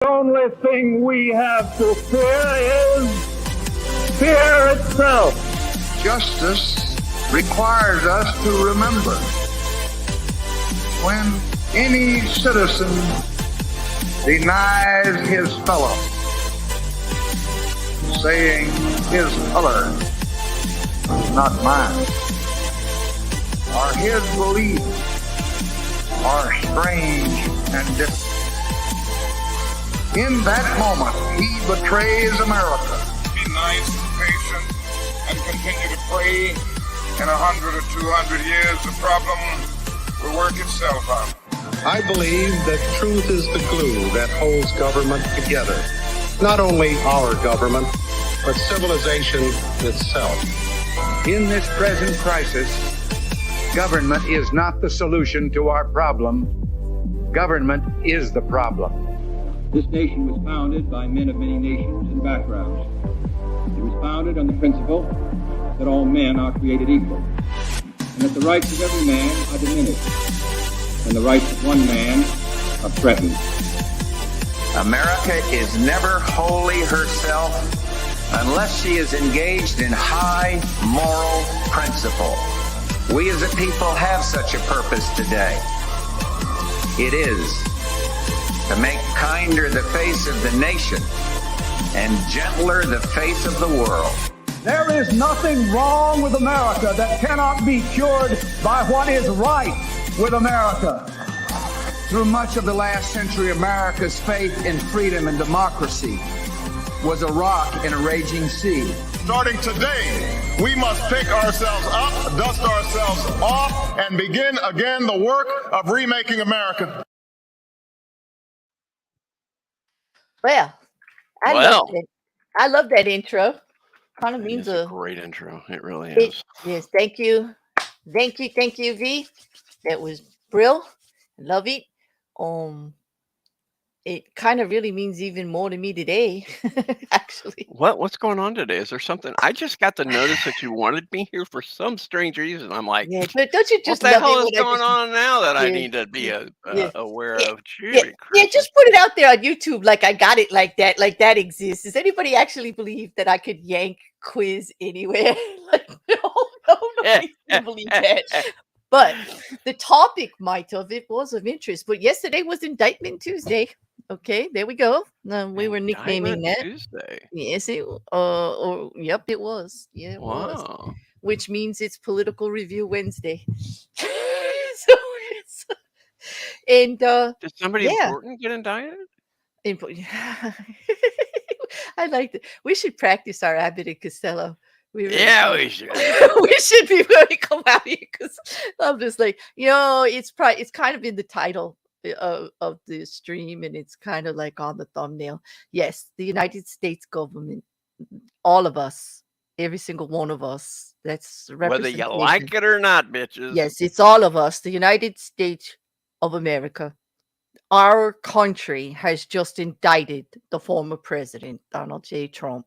The only thing we have to fear is fear itself. Justice requires us to remember when any citizen denies his fellow, saying his color is not mine, or his beliefs are strange and different. In that moment, he betrays America. Be nice and patient and continue to pray. In 100 or 200 years, the problem will work itself out. I believe that truth is the glue that holds government together. Not only our government, but civilization itself. In this present crisis, government is not the solution to our problem. Government is the problem. This nation was founded by men of many nations and backgrounds. It was founded on the principle that all men are created equal, and that the rights of every man are diminished, and the rights of one man are threatened. America is never wholly herself unless she is engaged in high moral principle. We as a people have such a purpose today. It is to make kinder the face of the nation and gentler the face of the world. There is nothing wrong with America that cannot be cured by what is right with America. Through much of the last century, America's faith in freedom and democracy was a rock in a raging sea. Starting today, we must pick ourselves up, dust ourselves off, and begin again the work of remaking America. Well, I love that intro. Kind of means a great intro. It really is. is. Yes, thank you, V. That was brill. Love it. It kind of really means even more to me today, actually. What's going on today? Is there something? I just got the notice that you wanted me here for some strange reason. I'm like, yeah, but don't you just what the love hell it is going on now that I Yeah. need to be aware of? Yeah, just put it out there on YouTube like I got it like that exists. Does anybody actually believe that I could yank quiz anywhere? Like, no, nobody can believe that. But the topic it was of interest. But yesterday was Indictment Tuesday. Okay, there we go. We were nicknaming that. Tuesday. Yes, it yep, it was. Yeah, it was. Wow. Which means it's Political Review Wednesday. So it's and Did somebody important get indicted? I like that. We should practice our Abbott and Costello. We should. We should be when we come out here, because I'm just like, it's kind of in the title of the stream, and it's kind of like on the thumbnail. Yes, the United States government, all of us, every single one of us. That's whether you like it or not, bitches. Yes, it's all of us. The United States of America. Our country has just indicted the former president, Donald J. Trump,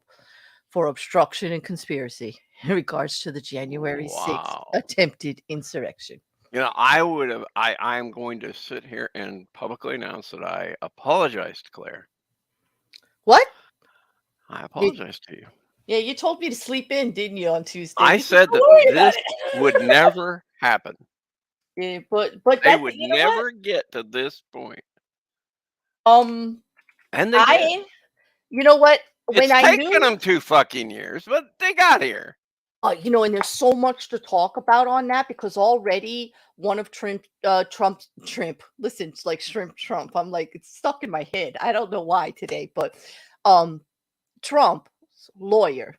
for obstruction and conspiracy in regards to the January 6th attempted insurrection. I'm going to sit here and publicly announce that I apologize to Claire. What? I apologize to you. Yeah, you told me to sleep in, didn't you, on Tuesday? I said that this would never happen. Yeah, but they would never get to this point. And they you know what? It's taken them 2 fucking years, but they got here. And there's so much to talk about on that, because already one of Trump's listen, it's like shrimp Trump. I'm like, it's stuck in my head. I don't know why today, but Trump's lawyer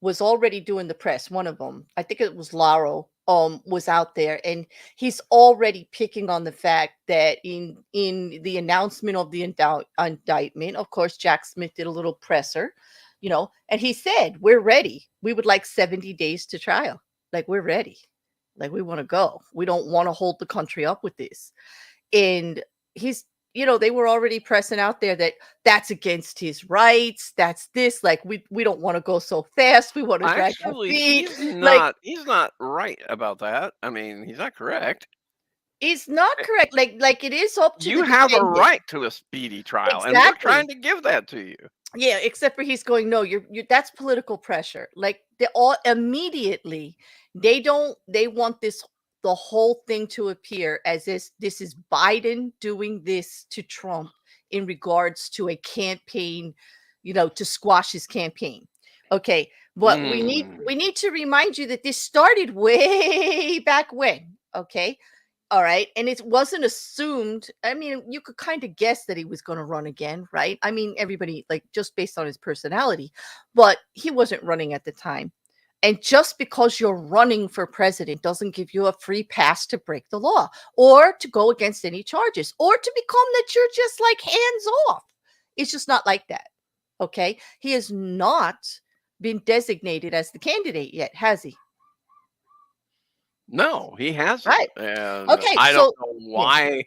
was already doing the press. One of them, I think it was Laro, was out there, and he's already picking on the fact that in the announcement of the indictment, of course, Jack Smith did a little presser, and he said, we're ready. We would like 70 days to trial. Like, we're ready. Like, we want to go. We don't want to hold the country up with this. And he's, they were already pressing out there that that's against his rights. That's this, like, we don't want to go so fast. We want to drag our feet. He's not right about that. I mean, he's not correct. Is not correct. Like it is up to You the have a defendant. right to a speedy trial, and we're Exactly. trying to give that to you. Yeah, except for he's going, no, you're that's political pressure. Like they all immediately they want the whole thing to appear as this is Biden doing this to Trump in regards to a campaign, to squash his campaign. Okay, but we need to remind you that this started way back when. Okay. All right. And it wasn't assumed. I mean, you could kind of guess that he was going to run again, right? I mean, everybody, like, just based on his personality, but he wasn't running at the time. And just because you're running for president doesn't give you a free pass to break the law or to go against any charges or to become that you're just like hands off. It's just not like that. Okay. He has not been designated as the candidate yet, has he? No, he hasn't. Right. And Okay. I So, don't know yeah. why.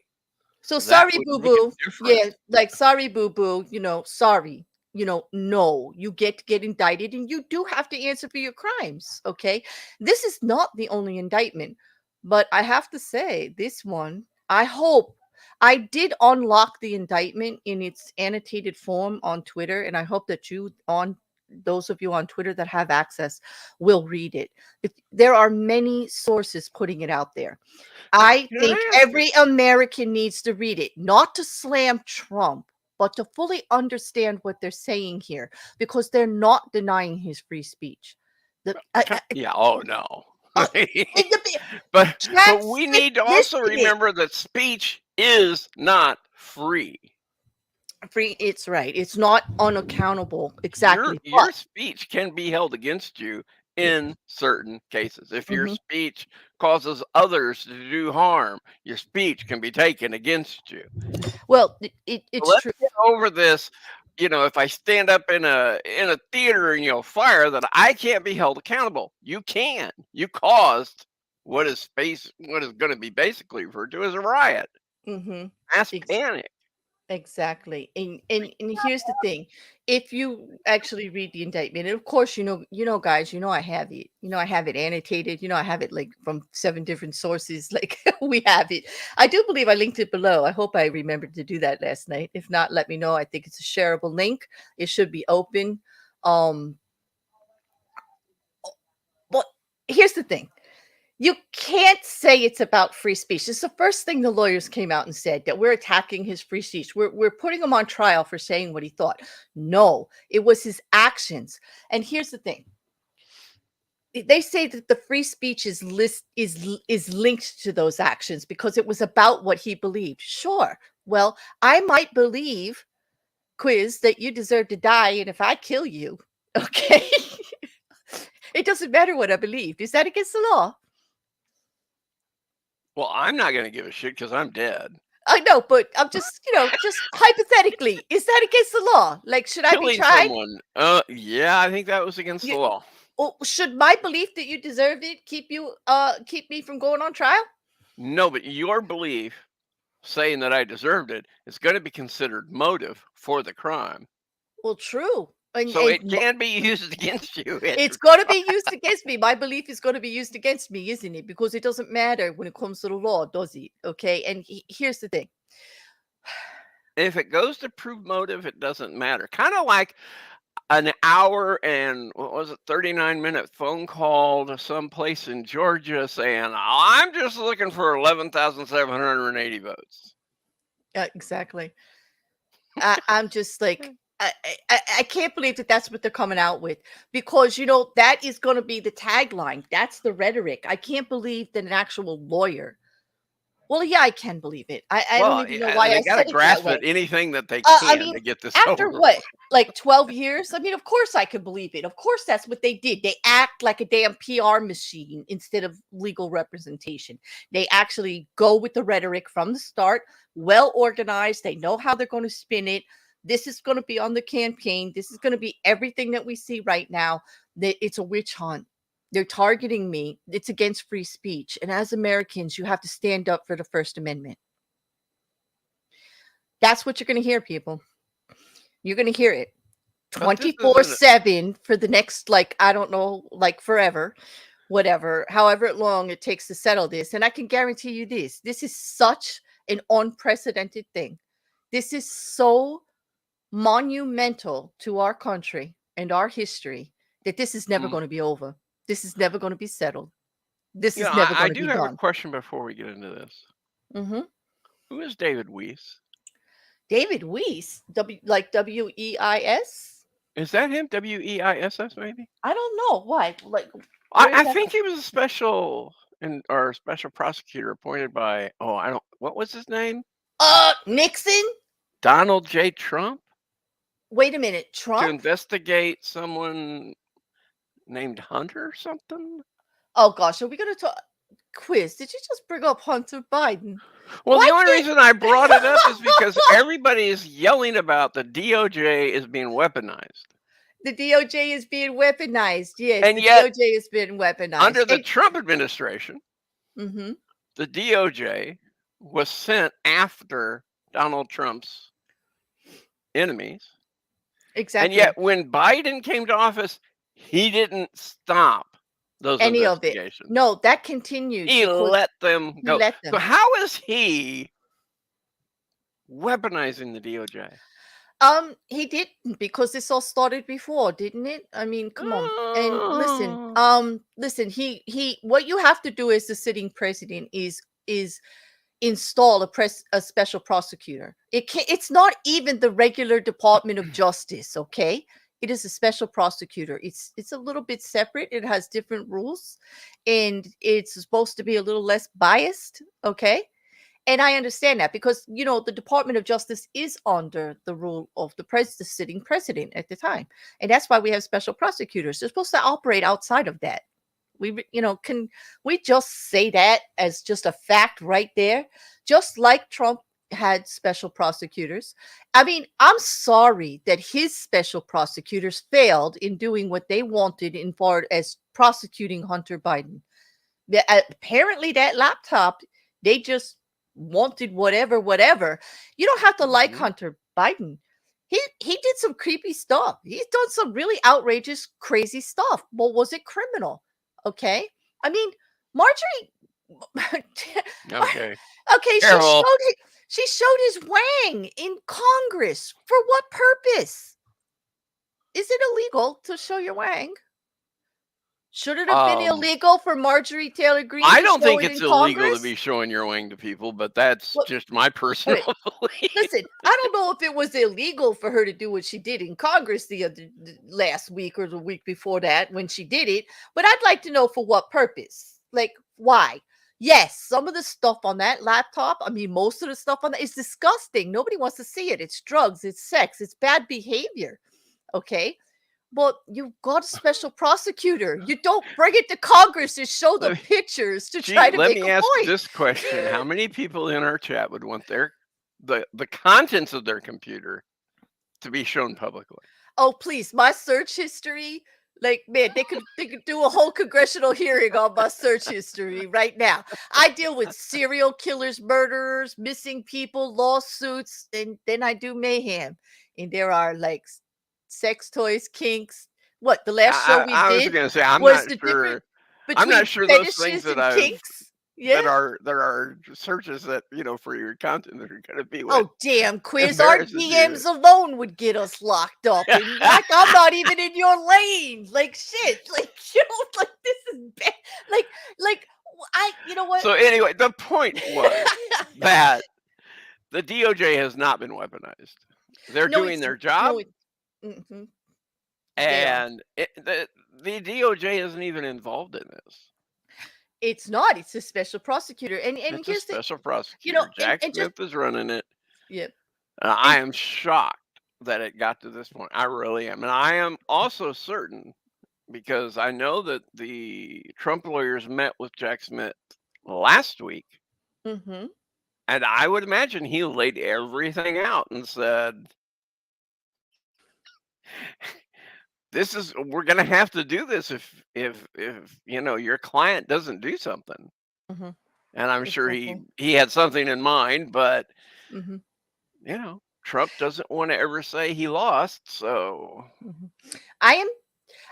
So That sorry, would boo make a boo. difference. Yeah, like sorry, boo boo. Sorry. No, you get indicted and you do have to answer for your crimes. Okay. This is not the only indictment, but I have to say, this one, I hope I did unlock the indictment in its annotated form on Twitter, and I hope that those of you on Twitter that have access will read it. There are many sources putting it out there. I Can I think ask every American needs to read it, not to slam Trump, but to fully understand what they're saying here, because they're not denying his free speech. Yeah. Oh no. The But chat we stick need to also listed it. remember that speech is not free. Free, it's right. It's not unaccountable. Exactly. Your speech can be held against you in certain cases. If your Mhm. speech causes others to do harm, your speech can be taken against you. Well, So it's let's true. get over this. If I stand up in a theater and yell fire, that I can't be held accountable. You can. You caused what is going to be basically referred to as a riot, Mm-hmm. mass panic. Exactly. And here's the thing. If you actually read the indictment, and of course, guys, I have it. I have it annotated. I have it like from 7 different sources. Like we have it. I do believe I linked it below. I hope I remembered to do that last night. If not, let me know. I think it's a shareable link. It should be open. But here's the thing. You can't say it's about free speech. It's the first thing the lawyers came out and said, that we're attacking his free speech. We're putting him on trial for saying what he thought. No, it was his actions. And here's the thing. They say that the free speech is linked to those actions because it was about what he believed. Sure. Well, I might believe, Quiz, that you deserve to die, and if I kill you, okay, it doesn't matter what I believed. Is that against the law? Well, I'm not going to give a shit because I'm dead. I know, but I'm just, just hypothetically, is that against the law? Like, should I be Killing tried? someone. Yeah, I think that was against the law. Or should my belief that you deserved it keep me from going on trial? No, but your belief saying that I deserved it is going to be considered motive for the crime. Well, true. So it can be used against you. It's going to be used against me. My belief is going to be used against me, isn't it? Because it doesn't matter when it comes to the law, does it? Okay. And here's the thing. If it goes to prove motive, it doesn't matter. Kind of like an hour and 39-minute phone call to some place in Georgia saying, I'm just looking for 11,780 votes. Exactly. I'm just like, I can't believe that that's what they're coming out with, because that is going to be the tagline. That's the rhetoric. I can't believe that an actual lawyer. Well, yeah, I can believe it. I don't even know why they I gotta said grasp it that at way. anything that they can to get this After over. what, like 12 years? I mean, of course I could believe it. Of course that's what they did. They act like a damn PR machine instead of legal representation. They actually go with the rhetoric from the start, well organized. They know how they're going to spin it. This is going to be on the campaign. This is going to be everything that we see right now. It's a witch hunt. They're targeting me. It's against free speech. And as Americans, you have to stand up for the First Amendment. That's what you're going to hear, people. You're going to hear it 24/7 for the next, I don't know, forever. whatever, however long it takes to settle this. And I can guarantee you this is such an unprecedented thing. This is so monumental to our country and our history that this is never going to be over. This is never going to be settled. This is never I going to do be have a done. question before we get into this. Mm-hmm. Who is David Weiss? David Weiss, W-E-I-S? Is that him? W-E-I-S-S, maybe? I don't know. Why? Like, I think he was a special prosecutor appointed by, what was his name? Nixon? Donald J. Trump? Wait a minute, To Trump? investigate someone named Hunter or something? Oh gosh, are we going to talk? Quiz, did you just bring up Hunter Biden? Well, Why the only can't- reason I brought it up is because everybody is yelling about the DOJ is being weaponized. The DOJ is being weaponized. Yes, And the yet, DOJ has been weaponized. under the Trump administration, Mm-hmm. the DOJ was sent after Donald Trump's enemies. Exactly. And yet, when Biden came to office, he didn't stop those Any of it. investigations. No, that continued. He because let them he go. let them. So how is he weaponizing the DOJ? He didn't, because this all started before, didn't it? I mean, come on. And listen, he what you have to do as the sitting president is install a special prosecutor. It's not even the regular Department of Justice, okay? It is a special prosecutor. It's a little bit separate. It has different rules, and it's supposed to be a little less biased, okay? And I understand that because, the Department of Justice is under the rule of the sitting president at the time. And that's why we have special prosecutors. They're supposed to operate outside of that. Can we just say that as just a fact right there? Just like Trump had special prosecutors. I mean, I'm sorry that his special prosecutors failed in doing what they wanted in far as prosecuting Hunter Biden. Apparently that laptop, they just wanted whatever. You don't have to like Hunter Biden. He did some creepy stuff. He's done some really outrageous, crazy stuff. But was it criminal? Okay. I mean, Marjorie. Okay. Okay. She showed his wang in Congress. For what purpose? Is it illegal to show your wang? Should it have been illegal for Marjorie Taylor Greene? I don't think it's illegal Congress? to be showing your wang to people, but that's just my personal belief. Listen, I don't know if it was illegal for her to do what she did in Congress the last week or the week before that when she did it, but I'd like to know for what purpose. Like, why? Yes, some of the stuff on that laptop, I mean, most of the stuff on that is disgusting. Nobody wants to see it. It's drugs, it's sex, it's bad behavior. Okay. But you've got a special prosecutor. You don't bring it to Congress to show the pictures to try to make a point. Let me ask this question. How many people in our chat would want the contents of their computer to be shown publicly? Oh, please. My search history. Like, man, they could do a whole congressional hearing on my search history right now. I deal with serial killers, murderers, missing people, lawsuits, and then I do mayhem. And there are like sex toys, kinks. What the last show we I did was going to say, I'm not sure those things that there are searches that for your content that are going to be. Oh damn, Quiz! Our DMs alone would get us locked up. And like I'm not even in your lane. Like shit. Like like this is bad. Like you know what? So anyway, the point was that the DOJ has not been weaponized. They're doing their job. And the DOJ isn't even involved in this. It's not. It's a special prosecutor, and It's here's a special prosecutor. Jack Smith is running it. Yep. I am shocked that it got to this point. I really am, and I am also certain because I know that the Trump lawyers met with Jack Smith last week, and I would imagine he laid everything out and said, we're gonna have to do this if your client doesn't do something. And I'm sure he had something in mind, but Trump doesn't want to ever say he lost. So I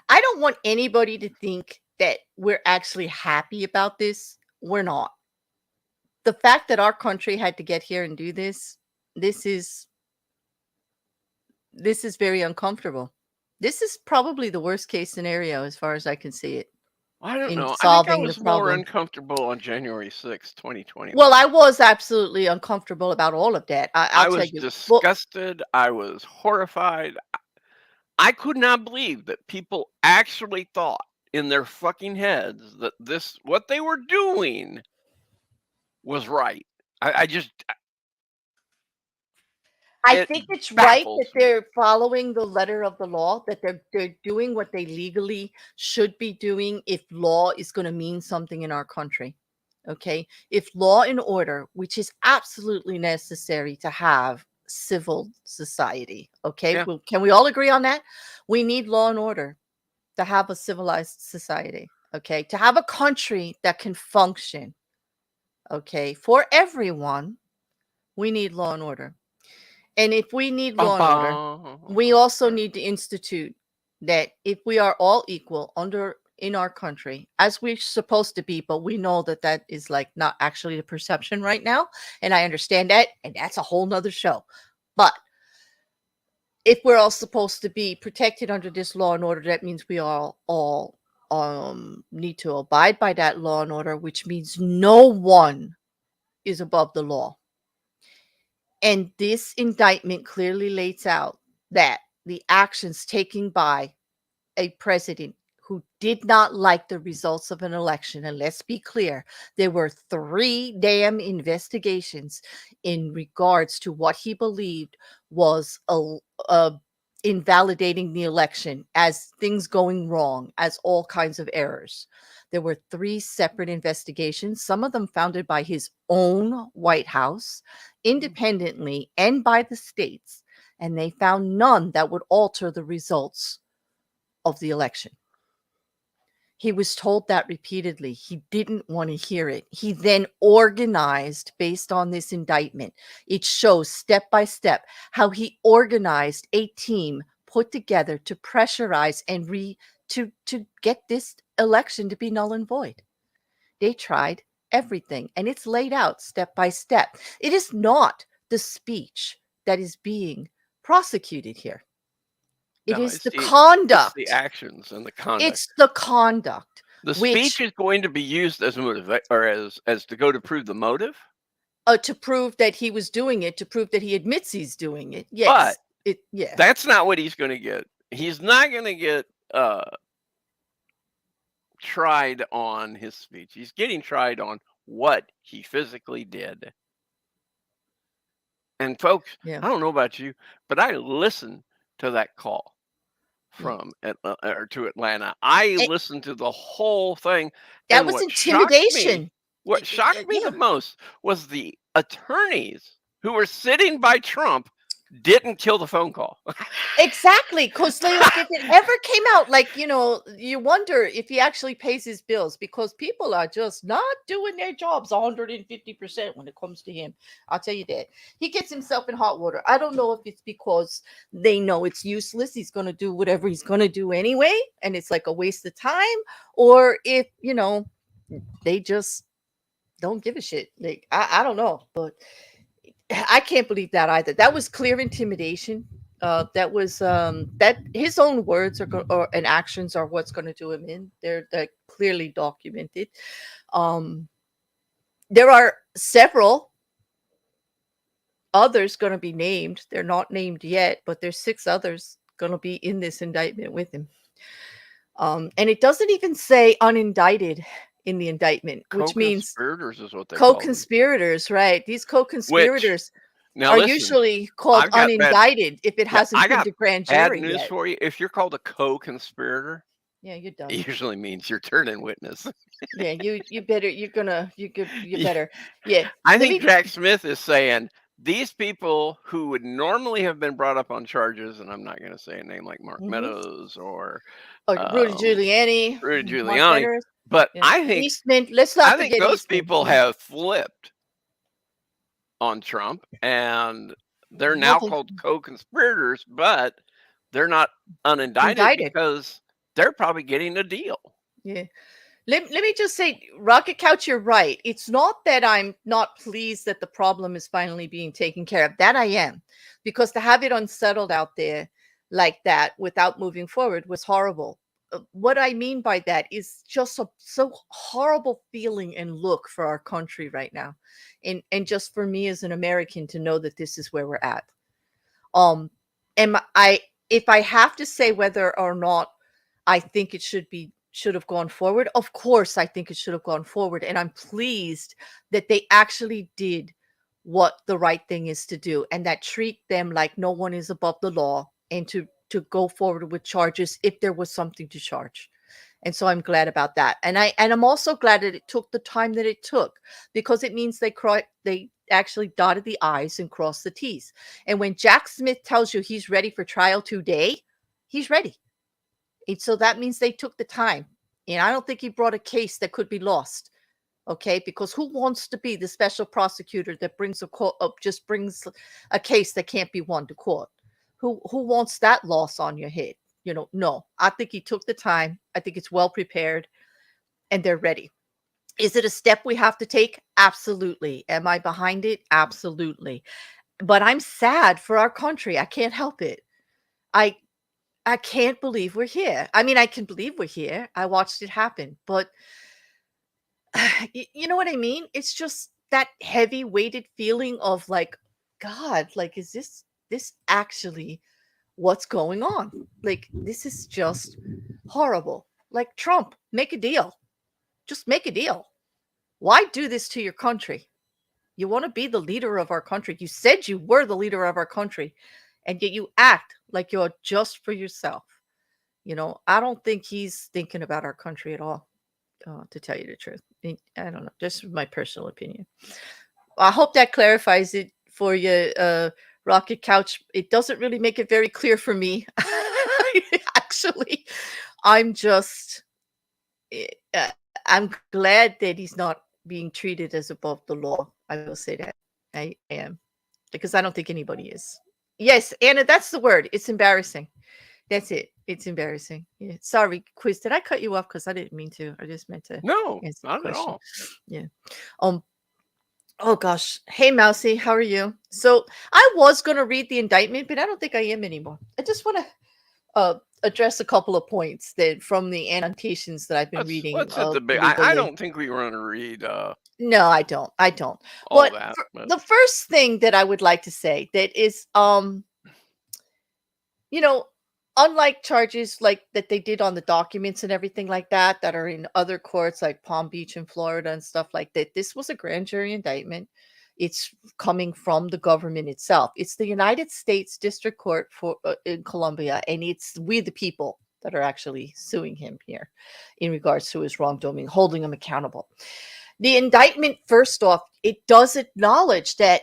don't want anybody to think that we're actually happy about this. We're not. The fact that our country had to get here and do this, this is very uncomfortable. This is probably the worst case scenario as far as I can see it I don't in know. I think I solving the was more problem. uncomfortable on January 6th, Well, 2021. I was absolutely uncomfortable about all of that. I I'll tell was you. Well, disgusted. I was horrified. I could not believe that people actually thought in their fucking heads that what they were doing was right. I just, I it think it's right that baffles me. they're following the letter of the law, that they're doing what they legally should be doing if law is going to mean something in our country. Okay? If law and order, which is absolutely necessary to have civil society, okay? Yeah. Well, can we all agree on that? We need law and order to have a civilized society, okay? To have a country that can function, okay? For everyone, we need law and order. And if we need Bum, law and order, we bum. also need to institute that if we are all equal in our country, as we're supposed to be, but we know that that is like not actually the perception right now. And I understand that, and that's a whole nother show. But if we're all supposed to be protected under this law and order, that means we all need to abide by that law and order, which means no one is above the law. And this indictment clearly lays out that the actions taken by a president who did not like the results of an election, and let's be clear, there were 3 damn investigations in regards to what he believed was invalidating the election, as things going wrong, as all kinds of errors. There were 3 separate investigations, some of them founded by his own White House, independently and by the states, and they found none that would alter the results of the election. He was told that repeatedly. He didn't want to hear it. He then organized based on this indictment. It shows step by step how he organized a team put together to pressurize and to get this election to be null and void. They tried everything, and it's laid out step by step. It is not the speech that is being prosecuted here. It No, is it's the the conduct. It's the actions and the conduct. It's the conduct. The speech is going to be used as motive, or as to go to prove the motive. To prove that he was doing it, to prove that he admits he's doing it. Yes. But that's not what he's going to get. He's not going to get tried on his speech. He's getting tried on what he physically did. And folks, I don't know about you, but I listened to that call from to Atlanta. I listened to the whole thing. That was intimidation. What shocked me the most was the attorneys who were sitting by Trump didn't kill the phone call. Exactly, because if it ever came out, like, you wonder if he actually pays his bills, because people are just not doing their jobs 150% when it comes to him. I'll tell you that. He gets himself in hot water. I don't know if it's because they know it's useless. He's going to do whatever he's going to do anyway, and it's like a waste of time, or if, they just don't give a shit. Like, I don't know, but I can't believe that either. That was clear intimidation. That was that his own words and actions are what's going to do him in. They're clearly documented. There are several others going to be named. They're not named yet, but there's 6 others going to be in this indictment with him. And it doesn't even say unindicted in the indictment, which means co-conspirators is what they co-conspirators, right? These co-conspirators are usually called unindicted if it hasn't been to grand jury bad news yet. for you. If you're called a co-conspirator, you're done. It usually means you're turning witness. you better. You better. Yeah. I think Jack Smith is saying these people who would normally have been brought up on charges, and I'm not going to say a name like Mark Meadows or Rudy Giuliani. But I think Eastman, let's not forget those Eastman. people have flipped on Trump, and they're now called co-conspirators, but they're not unindicted because they're probably getting a deal. Yeah. Let me just say, Rocket Couch, you're right. It's not that I'm not pleased that the problem is finally being taken care of. That I am. Because to have it unsettled out there like that without moving forward was horrible. What I mean by that is just a so horrible feeling and look for our country right now. And just for me as an American to know that this is where we're at. Um, I if I have to say whether or not I think it should have gone forward, of course I think it should have gone forward, and I'm pleased that they actually did what the right thing is to do, and that treat them like no one is above the law, and to go forward with charges if there was something to charge. And so I'm glad about that. And I'm also glad that it took the time that it took, because it means they actually dotted the I's and crossed the T's. And when Jack Smith tells you he's ready for trial today, he's ready. And so that means they took the time. And I don't think he brought a case that could be lost. Okay, because who wants to be the special prosecutor that brings just brings a case that can't be won to court? Who wants that loss on your head? No. I think he took the time. I think it's well prepared, and they're ready. Is it a step we have to take? Absolutely. Am I behind it? Absolutely. But I'm sad for our country. I can't help it. I can't believe we're here. I mean, I can believe we're here. I watched it happen, but you know what I mean? It's just that heavy weighted feeling of like, God, like, is this actually what's going on? Like, this is just horrible. Like, Trump, make a deal. Just make a deal. Why do this to your country? You want to be the leader of our country. You said you were the leader of our country, and yet you act like you're just for yourself. I don't think he's thinking about our country at all, to tell you the truth. I don't know. Just my personal opinion. I hope that clarifies it for you, Rocket Couch. It doesn't really make it very clear for me. Actually, I'm just, I'm glad that he's not being treated as above the law. I will say that. I am. Because I don't think anybody is. Yes, Anna, that's the word. It's embarrassing. That's it. It's embarrassing. Yeah. Sorry, Quiz. Did I cut you off? Because I didn't mean to. I just meant to No, answer the not at question. all. Yeah. Oh gosh. Hey Mousy, how are you? So I was gonna read the indictment, but I don't think I am anymore. I just want to address a couple of points that from the annotations that I've been reading. Let's hit the big. I don't think we want to read No, I don't. all But that. But the first thing that I would like to say that is, unlike charges like that they did on the documents and everything like that are in other courts like Palm Beach in Florida and stuff like that, this was a grand jury indictment. It's coming from the government itself. It's the United States District Court in Colombia, and it's we the people that are actually suing him here in regards to his wrongdoing, holding him accountable. The indictment, first off, it does acknowledge that,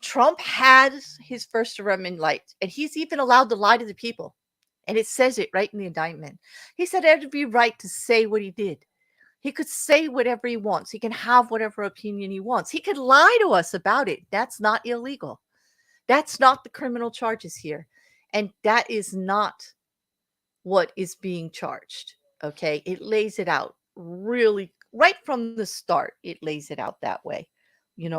Trump had his First Amendment rights, and he's even allowed to lie to the people. And it says it right in the indictment. He said every right to say what he did. He could say whatever he wants. He can have whatever opinion he wants. He could lie to us about it. That's not illegal. That's not the criminal charges here. And that is not what is being charged. Okay. It lays it out really right from the start. It lays it out that way. You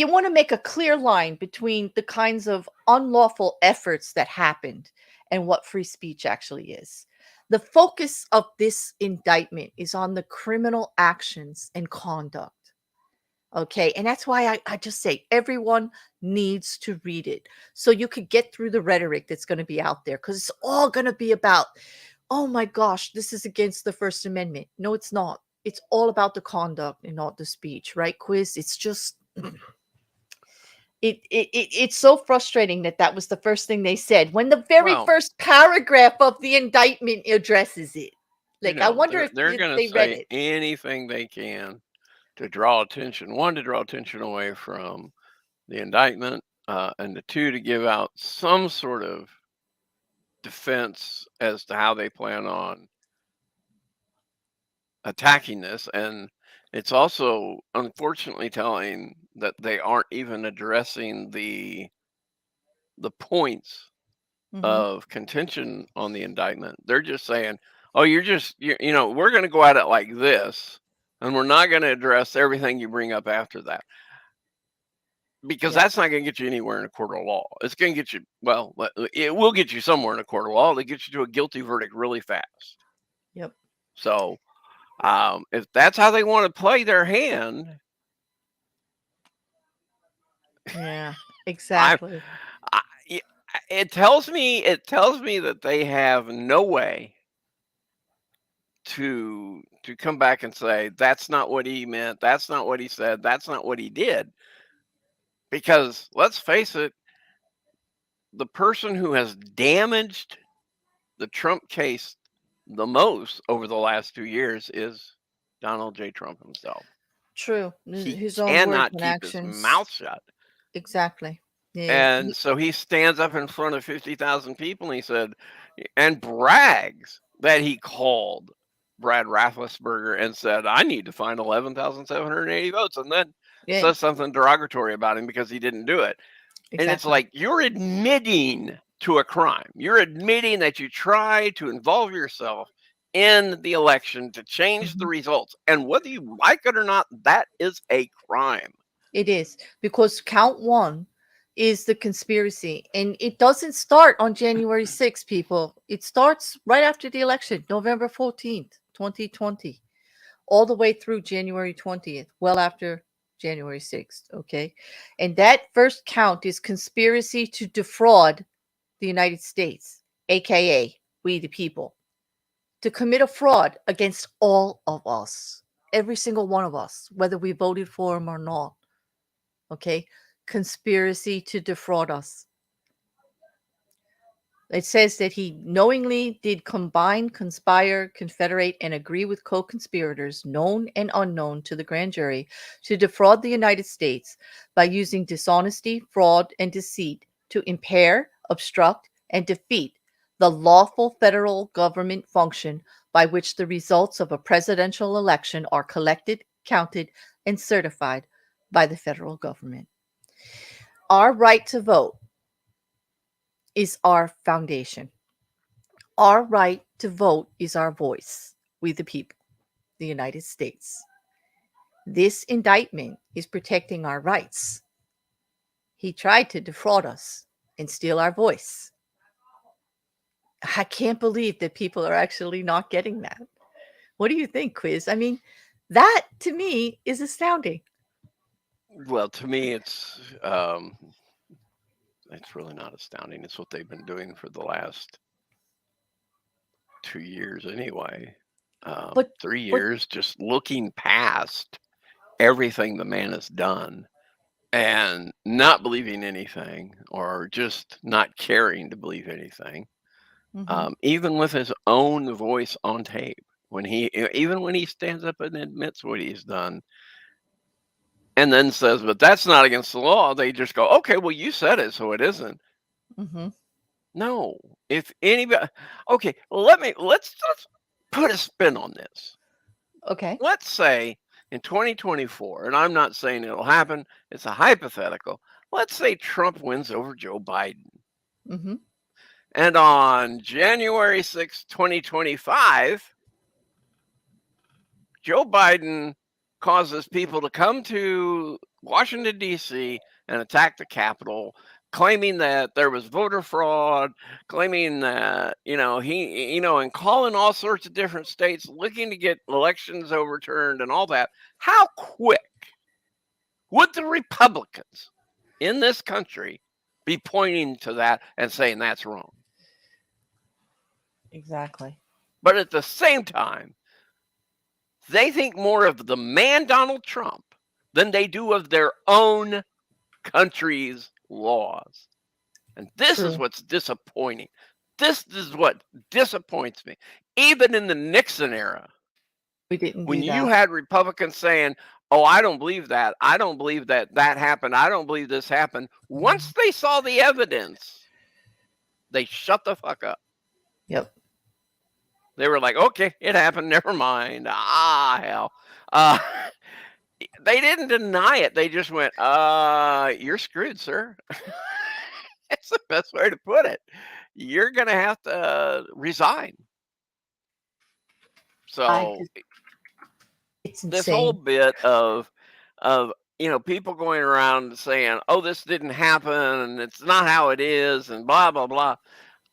want to make a clear line between the kinds of unlawful efforts that happened and what free speech actually is. The focus of this indictment is on the criminal actions and conduct. Okay. And that's why I just say everyone needs to read it so you could get through the rhetoric that's going to be out there, because it's all going to be about, oh my gosh, this is against the First Amendment. No, it's not. It's all about the conduct and not the speech, right, Quiz? It's just it's so frustrating that was the first thing they said when the very first paragraph of the indictment addresses it. Like, I wonder if they're going they to read say it. anything they can to draw attention. One, to draw attention away from the indictment, and the two, to give out some sort of defense as to how they plan on attacking this. And it's also unfortunately telling that they aren't even addressing the points of contention on the indictment. They're just saying, oh, we're going to go at it like this, and we're not going to address everything you bring up after that. Because that's not going to get you anywhere in a court of law. It's going to get you, well, it will get you somewhere in a court of law. It'll get you to a guilty verdict really fast. Yep. So if that's how they want to play their hand. Yeah, exactly. It tells me that they have no way to come back and say, that's not what he meant. That's not what he said. That's not what he did. Because let's face it, the person who has damaged the Trump case the most over the last 2 years is Donald J. Trump himself. True. He His own cannot words and keep his actions. mouth shut. Exactly. Yeah. And so he stands up in front of 50,000 people and he said, and brags that he called Brad Raffensperger and said, I need to find 11,780 votes. And then says something derogatory about him because he didn't do it. Exactly. And it's like, you're admitting to a crime. You're admitting that you tried to involve yourself in the election to change the results. And whether you like it or not, that is a crime. It is, because count one is the conspiracy. And it doesn't start on January 6th, people. It starts right after the election, November 14th, 2020, all the way through January 20th, well after January 6th. Okay. And that first count is conspiracy to defraud the United States, aka we the people, to commit a fraud against all of us, every single one of us, whether we voted for him or not. Okay. Conspiracy to defraud us. It says that he knowingly did combine, conspire, confederate, and agree with co-conspirators, known and unknown to the grand jury, to defraud the United States by using dishonesty, fraud, and deceit to impair, obstruct, and defeat the lawful federal government function by which the results of a presidential election are collected, counted, and certified by the federal government. Our right to vote is our foundation. Our right to vote is our voice, we the people, the United States. This indictment is protecting our rights. He tried to defraud us and steal our voice. I can't believe that people are actually not getting that. What do you think, Quiz? I mean, that to me is astounding. Well, to me, it's really not astounding. It's what they've been doing for the last 2 years anyway. 3 years, just looking past everything the man has done and not believing anything, or just not caring to believe anything. Even with his own voice on tape, even when he stands up and admits what he's done, and then says, but that's not against the law, they just go, okay, well, you said it, so it isn't. No. If anybody, okay, let's put a spin on this. Okay. Let's say in 2024, and I'm not saying it'll happen, it's a hypothetical. Let's say Trump wins over Joe Biden. And on January 6, 2025, Joe Biden causes people to come to Washington, D.C. and attack the Capitol, claiming that there was voter fraud, claiming that, and calling all sorts of different states, looking to get elections overturned and all that. How quick would the Republicans in this country be pointing to that and saying that's wrong? Exactly. But at the same time, they think more of the man Donald Trump than they do of their own country's laws. And this is what's disappointing. This is what disappoints me. Even in the Nixon era, we didn't when do that. You had Republicans saying, oh, I don't believe that. I don't believe that happened. I don't believe this happened. Once they saw the evidence, they shut the fuck up. Yep. They were like, okay, it happened. Never mind. Hell. They didn't deny it. They just went, you're screwed, sir. It's best way to put it. You're going to have to resign. So it's this whole insane. bit of people going around saying, "Oh, this didn't happen, and it's not how it is," and blah blah blah.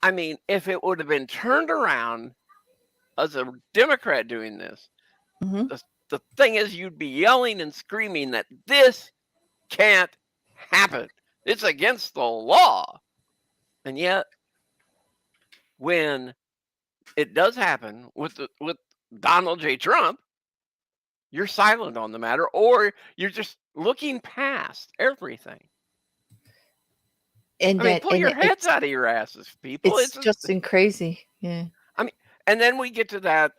I mean, if it would have been turned around as a Democrat doing this, Mhm. the thing is, you'd be yelling and screaming that this can't happen. It's against the law. And yet, when it does happen with Donald J. Trump, you're silent on the matter, or you're just looking past everything. And I mean, pull your heads out of your asses, people. it's just crazy. Yeah. I mean, and then we get to that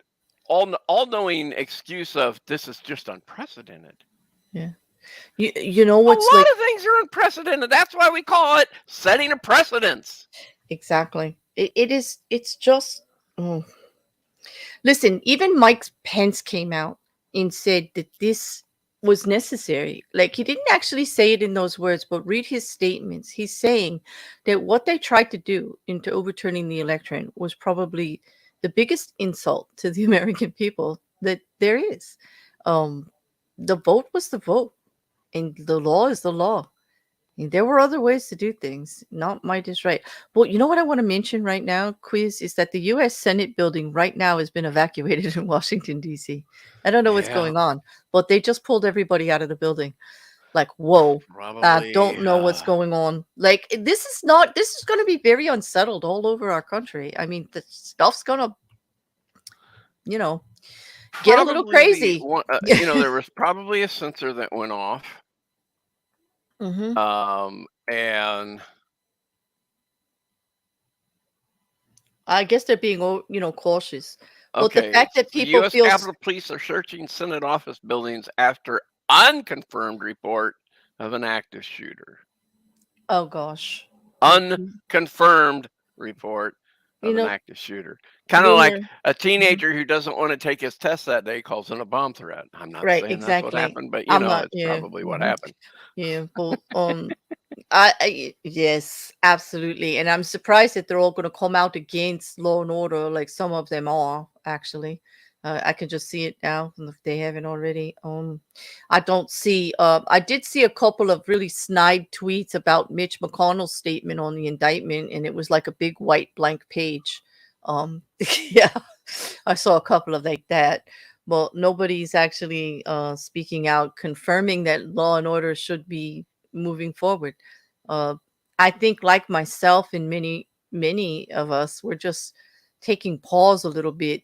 all-knowing excuse of this is just unprecedented. Yeah. You know A what's lot like of things are unprecedented. That's why we call it setting a precedence. exactly. It's just listen, even Mike Pence came out and said that this was necessary. Like he didn't actually say it in those words, but read his statements. He's saying that what they tried to do into overturning the election was probably the biggest insult to the American people that there is. The vote was the vote, and the law is the law. And there were other ways to do things, not might is right. But you know what I want to mention right now, Quiz, is that the U.S. Senate building right now has been evacuated in Washington, D.C. I don't know what's Yeah. going on, but they just pulled everybody out of the building. Like, whoa, Probably don't know what's going on. Like, this is going to be very unsettled all over our country. I mean, the stuff's going to, get a little crazy. There was probably a sensor that went off. Mm-hmm. And I guess they're being, cautious. But the okay, fact that the people U.S. feel Capitol Police are searching Senate office buildings after unconfirmed report of an active shooter. oh gosh, Unconfirmed report of an active shooter. Kind of like a teenager who doesn't want to take his test that day calls in a bomb threat. I'm not right, saying that's what exactly. happened, but I'm not. it's Yeah, probably what happened. yeah. Well, yes, absolutely. And I'm surprised that they're all going to come out against law and order, like some of them are actually. I can just see it now if they haven't already. I don't see. I did see a couple of really snide tweets about Mitch McConnell's statement on the indictment, and it was like a big white blank page. Yeah, I saw a couple of like that. Well, nobody's actually speaking out, confirming that law and order should be moving forward. I think, like myself and many of us, we're just taking pause a little bit.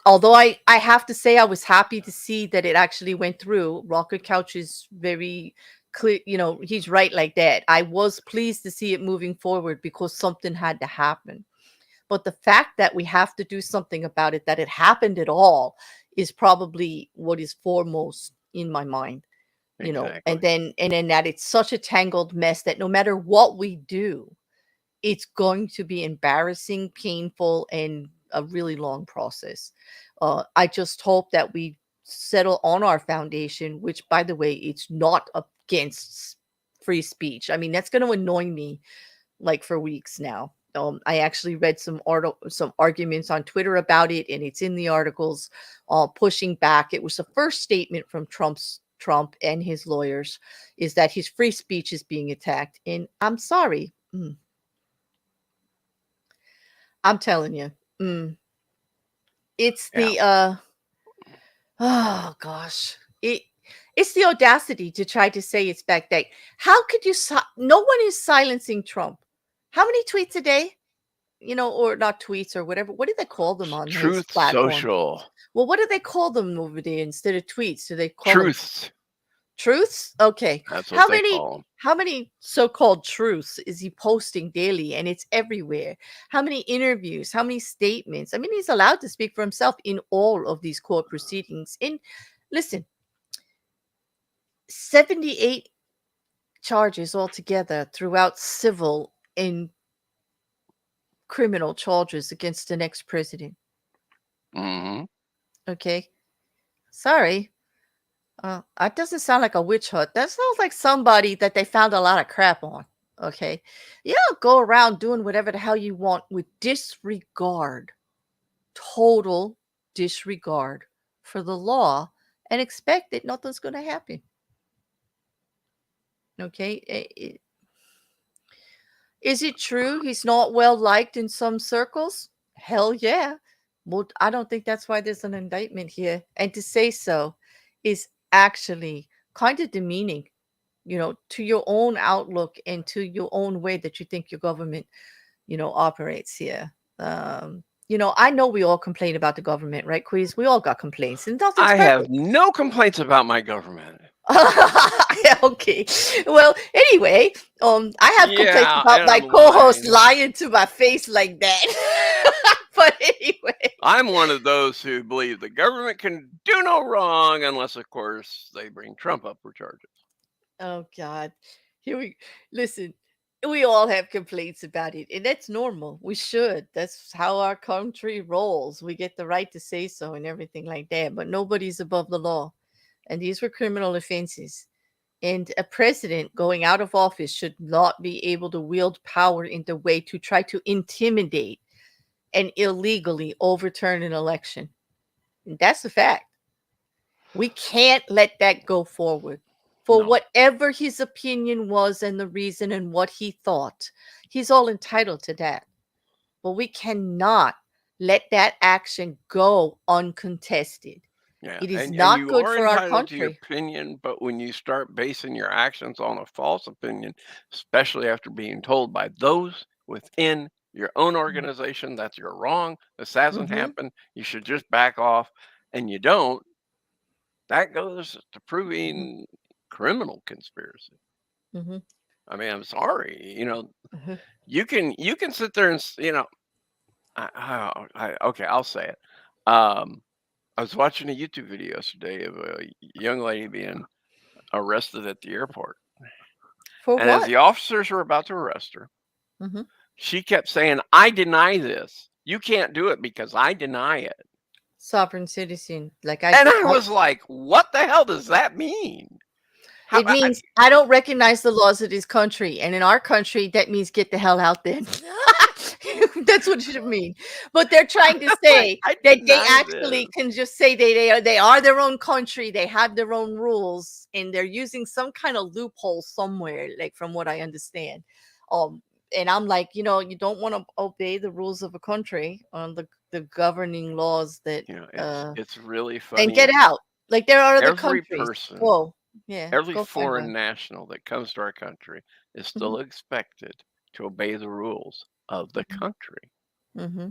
Although I have to say I was happy to see that it actually went through. Rocket Couch is very clear, he's right like that. I was pleased to see it moving forward because something had to happen. But the fact that we have to do something about it, that it happened at all, is probably what is foremost in my mind. Exactly. And then that it's such a tangled mess that no matter what we do, it's going to be embarrassing, painful, and a really long process. I just hope that we settle on our foundation, which, by the way, it's not against free speech. I mean, that's going to annoy me like for weeks now. I actually read some arguments on Twitter about it, and it's in the articles pushing back. It was the first statement from Trump and his lawyers is that his free speech is being attacked. And I'm sorry. I'm telling you. It's the oh gosh. It's the audacity to try to say it's backdate. How could you no one is silencing Trump. How many tweets a day? Or not tweets or whatever. What do they call them on his Truth platform? Social. Well, what do they call them over there instead of tweets? Do they call Truths? Truths? Okay. That's what they call them. How many so-called truths is he posting daily? And it's everywhere. How many interviews? How many statements? I mean, he's allowed to speak for himself in all of these court proceedings. And listen, 78 charges altogether throughout civil and criminal charges against the next president. Mm-hmm. Okay. Sorry. That doesn't sound like a witch hunt. That sounds like somebody that they found a lot of crap on. Okay. You don't go around doing whatever the hell you want with disregard, total disregard for the law, and expect that nothing's going to happen. Okay. Is it true he's not well liked in some circles? Hell yeah. Well, I don't think that's why there's an indictment here. And to say so is actually kind of demeaning, to your own outlook and to your own way that you think your government, operates here. I know we all complain about the government, right, Quiz? We all got complaints, and nothing's I have perfect. no complaints about my government. Okay. Well, anyway, I have complaints Yeah, about and my I'm co-host lying. lying to my face like that. But anyway, I'm one of those who believe the government can do no wrong unless, of course, they bring Trump up for charges. oh God, listen. We all have complaints about it, and that's normal. We should. That's how our country rolls. We get the right to say so and everything like that. But nobody's above the law, and these were criminal offenses. And a president going out of office should not be able to wield power in the way to try to intimidate and illegally overturn an election. And that's a fact. We can't let that go forward. For No. whatever his opinion was and the reason and what he thought, he's all entitled to that. But we cannot let that action go uncontested. Yeah, It is and not you good are for our entitled to your country. opinion, but when you start basing your actions on a false opinion, especially after being told by those within your own organization that you're wrong, this hasn't Mm-hmm. happened, you should just back off, and you don't, that goes to proving criminal conspiracy. Mm-hmm. I mean, I'm sorry, Mm-hmm. you can sit there and okay, I'll say it. I was watching a YouTube video yesterday of a young lady being arrested at the airport. For And as what? the officers were about to arrest her, Mm-hmm. she kept saying, I deny this. You can't do it because I deny it. Sovereign citizen. Like And I was like, what the hell does that mean? it means I don't recognize the laws of this country. And in our country, that means get the hell out there. That's what it should mean. But they're trying to say I that they deny actually this. can just say they are their own country. They have their own rules, and they're using some kind of loophole somewhere, like from what I understand. And I'm like, you don't want to obey the rules of a country on the governing laws that It's really funny. and get out. Like there are other Every countries. person, Whoa. Yeah. every Go find foreign one. national that comes to our country is still expected to obey the rules of the country. Mm-hmm.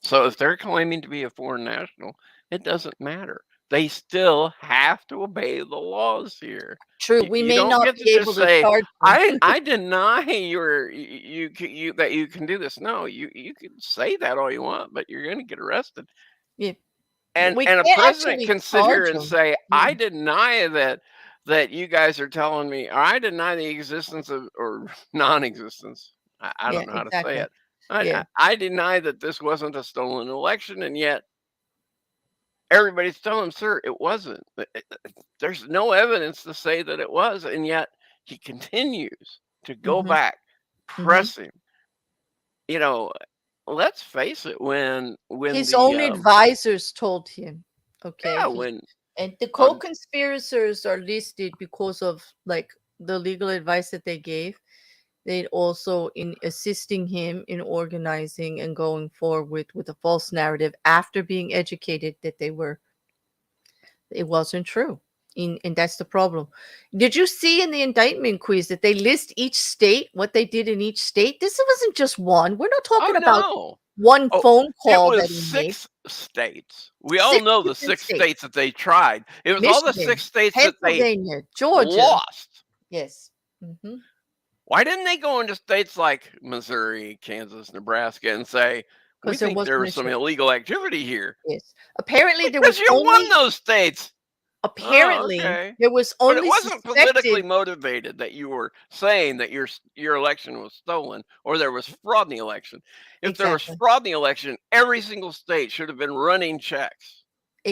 So if they're claiming to be a foreign national, it doesn't matter. They still have to obey the laws here. True. We You may don't not get to be able just to say, charge them. I deny you that you can do this. No, you can say that all you want, but you're going to get arrested. Yeah. And We a can't president actually can sit here charge and them. say, I deny that you guys are telling me, or I deny the existence of or non-existence. I Yeah, don't know how to say exactly. it. Yeah. I deny that this wasn't a stolen election, and yet everybody's telling him, sir, it wasn't. There's no evidence to say that it was, and yet he continues to go back, pressing. Let's face it, when His the own advisors told him. Okay. yeah, And the co-conspirators are listed because of like the legal advice that they gave. They also in assisting him in organizing and going forward with a false narrative after being educated that it wasn't true. And that's the problem. Did you see in the indictment quiz that they list each state, what they did in each state? This wasn't just one. We're not talking about one phone call it that was he made. 6 states. We all know the 6 states that they tried. It was all the 6 states that they Pennsylvania, Georgia. lost. Yes. Mm-hmm. Why didn't they go into states like Missouri, Kansas, Nebraska and say, we think there was some illegal activity here? Yes. Apparently there Because was you only won those states. Apparently there was But only it wasn't politically suspected. motivated that you were saying that your election was stolen or there was fraud in the election. If there was Exactly. fraud in the election, every single state should have been running checks.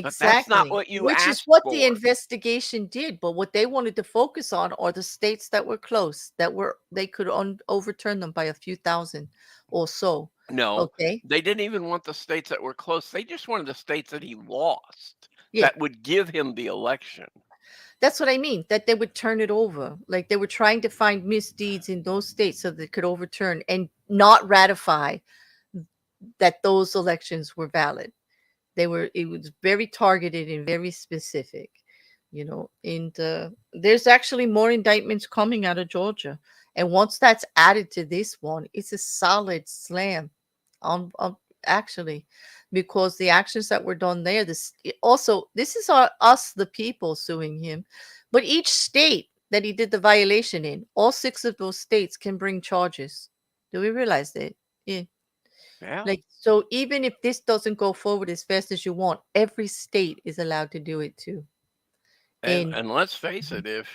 But that's not Exactly. what you Which is asked what the for. investigation did, but what they wanted to focus on are the states that were close, that were they could overturn them by a few thousand or so. No, Okay? they didn't even want the states that were close. They just wanted the states that he lost Yeah. that would give him the election. That's what I mean, that they would turn it over. Like they were trying to find misdeeds in those states so they could overturn and not ratify that those elections were valid. It was very targeted and very specific, and there's actually more indictments coming out of Georgia. And once that's added to this one, it's a solid slam on actually, because the actions that were done there, this is us, the people, suing him. But each state that he did the violation in, all 6 of those states can bring charges. Do we realize that? Yeah. Yeah. Like, so even if this doesn't go forward as fast as you want, every state is allowed to do it too. And let's face it, if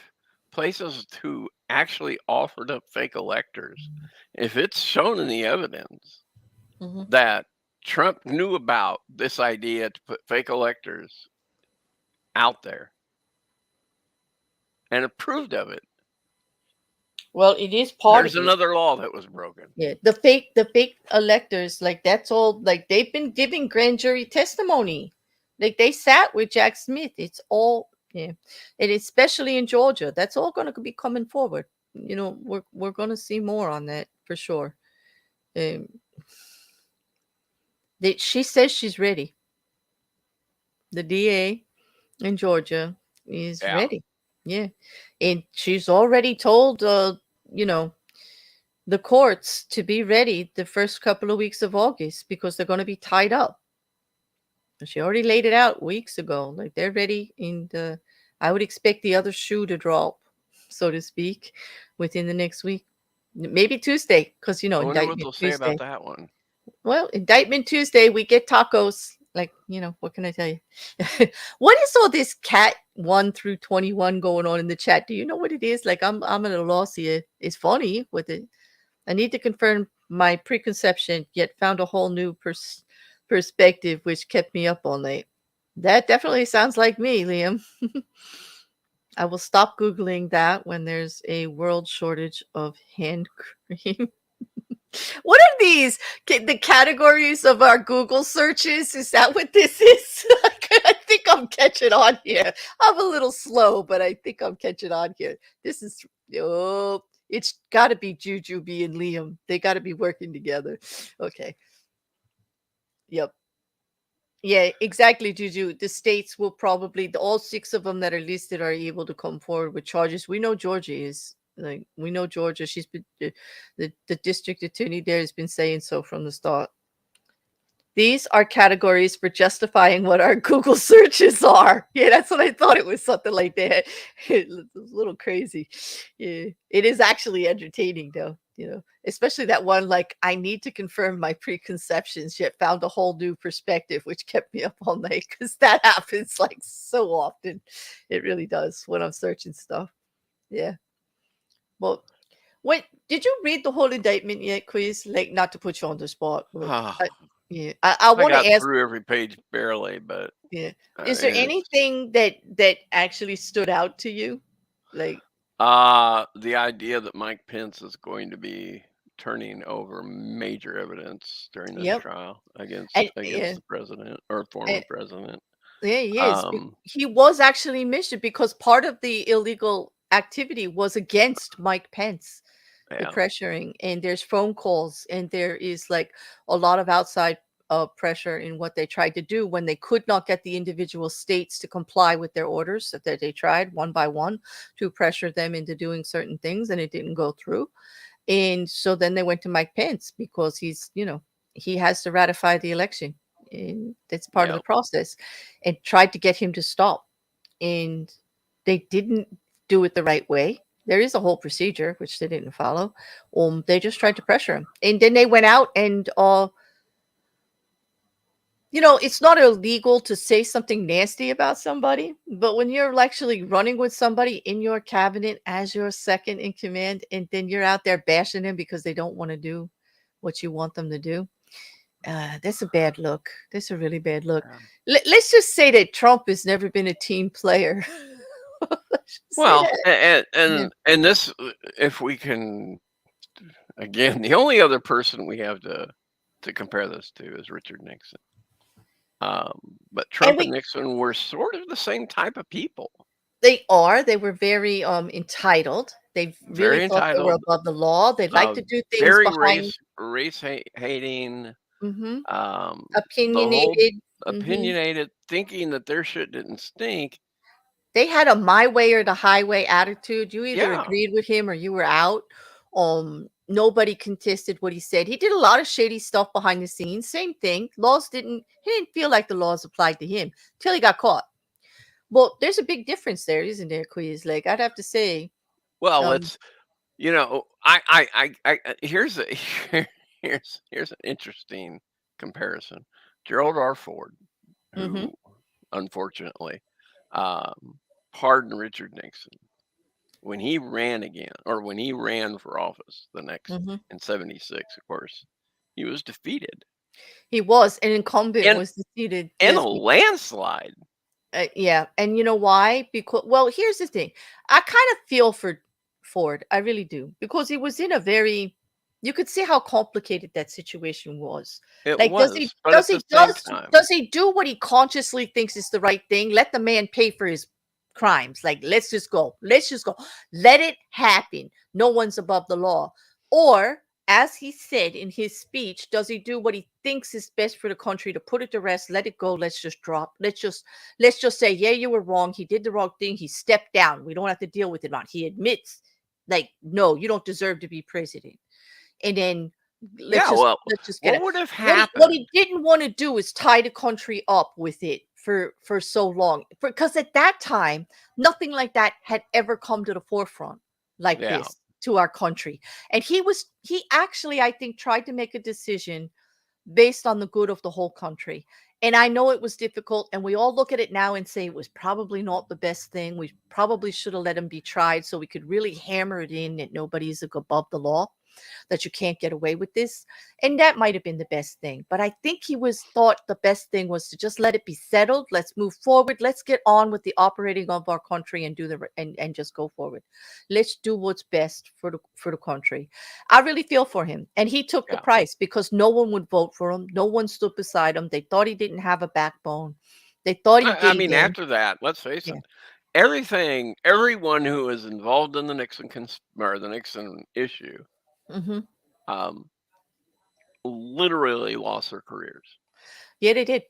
places who actually offered up fake electors, if it's shown in the evidence Mhm. that Trump knew about this idea to put fake electors out there and approved of it, Well, it is part there's of it. another law that was broken. Yeah, the fake electors, like that's all. Like they've been giving grand jury testimony. Like they sat with Jack Smith. It's all, yeah, and especially in Georgia, that's all going to be coming forward. We're going to see more on that for sure. She says she's ready. The DA in Georgia is Yeah. ready. Yeah, and she's already told, the courts to be ready the first couple of weeks of August because they're going to be tied up. She already laid it out weeks ago. Like they're ready, and I would expect the other shoe to drop, so to speak, within the next week, maybe Tuesday, because I wonder what Indictment they'll say Tuesday. about that one. Well, Indictment Tuesday, we get tacos. Like, what can I tell you? What is all this cat 1 through 21 going on in the chat? Do you know what it is? Like, I'm at a loss here. It's funny with it. I need to confirm my preconception, yet found a whole new perspective, which kept me up all night. That definitely sounds like me, Liam. I will stop Googling that when there's a world shortage of hand cream. What are these? The categories of our Google searches? Is that what this is? I think I'm catching on here. I'm a little slow, but I think I'm catching on here. This is, it's got to be Jujubee and Liam. They got to be working together. Okay. Yep. Yeah, exactly, Juju. The states will probably, all 6 of them that are listed are able to come forward with charges. We know Georgia is. Like, we know Georgia. She's been the district attorney there has been saying so from the start. These are categories for justifying what our Google searches are. Yeah, that's what I thought. It was something like that. It was a little crazy. Yeah, it is actually entertaining though. Especially that one, like, I need to confirm my preconceptions, yet found a whole new perspective, which kept me up all night, because that happens like so often. It really does when I'm searching stuff. Yeah. Well, wait, did you read the whole indictment yet, Quiz? Like, not to put you on the spot, but yeah, I I want got to ask. through every page barely, but Yeah, is there it's anything that actually stood out to you? Like, the idea that Mike Pence is going to be turning over major evidence during this yep, trial against and the president or former and president. yeah, he is. Um, He was actually mentioned because part of the illegal activity was against Mike Pence. The yeah. pressuring, and there's phone calls, and there is like a lot of outside pressure in what they tried to do when they could not get the individual states to comply with their orders that they tried one by one to pressure them into doing certain things, and it didn't go through. And so then they went to Mike Pence because he has to ratify the election, and that's part of Yeah. the process, and tried to get him to stop, and they didn't do it the right way. There is a whole procedure which they didn't follow. They just tried to pressure him, and then they went out and it's not illegal to say something nasty about somebody, but when you're actually running with somebody in your cabinet as your second in command, and then you're out there bashing them because they don't want to do what you want them to do, That's a bad look. That's a really bad look. Yeah. Let's just say that Trump has never been a team player. Let's just say Well, that. and Yeah. and this, if we can, again, the only other person we have to compare this to is Richard Nixon. But And Trump and we Nixon were sort of the same type of people. they were very entitled. They really Very thought they were entitled, above the law. They like uh, to do things very behind. hating, Mhm. the whole Opinionated. Mhm. opinionated, thinking that their shit didn't stink. They had a my way or the highway attitude. You either Yeah. agreed with him or you were out. Nobody contested what he said. He did a lot of shady stuff behind the scenes. Same thing. He didn't feel like the laws applied to him till he got caught. Well, there's a big difference there, isn't there, Quiz? Like I'd have to say, Well, um, let's, here's a here's an interesting comparison. Gerald R. Ford, mhm, who unfortunately pardoned Richard Nixon when he ran again, or when he ran for office the next mhm. in '76. Of course, he was defeated He was an incumbent in was defeated. in a Yes, landslide. yeah, and you know why? Because well, here's the thing. I kind of feel for Ford. I really do because he was in a very. You could see how complicated that situation was. It Like, was, but at the same time, does he do what he consciously thinks is the right thing? Let the man pay for his crimes. Like, let's just go. Let's just go. Let it happen. No one's above the law. Or as he said in his speech, does he do what he thinks is best for the country to put it to rest, let it go, let's just drop, let's just say, yeah, you were wrong. He did the wrong thing. He stepped down. We don't have to deal with it. Not he admits, like, no, you don't deserve to be president. And then yeah. Well, let's just get what it. would have What happened? he didn't want to do is tie the country up with it for so long. Because at that time, nothing like that had ever come to the forefront like Yeah. this to our country. And he actually, I think, tried to make a decision based on the good of the whole country. And I know it was difficult, and we all look at it now and say it was probably not the best thing. We probably should have let him be tried so we could really hammer it in that nobody's above the law, that you can't get away with this. And that might have been the best thing. But I think he was thought the best thing was to just let it be settled. Let's move forward. Let's get on with the operating of our country and and just go forward. Let's do what's best for the country. I really feel for him. And he took the Yeah. price because no one would vote for him. No one stood beside him. They thought he didn't have a backbone. They thought he I gave mean, in. after that, let's face it, Yeah. everyone who was involved in the or the Nixon issue, Hmm. um, literally lost their careers. Yeah, they did.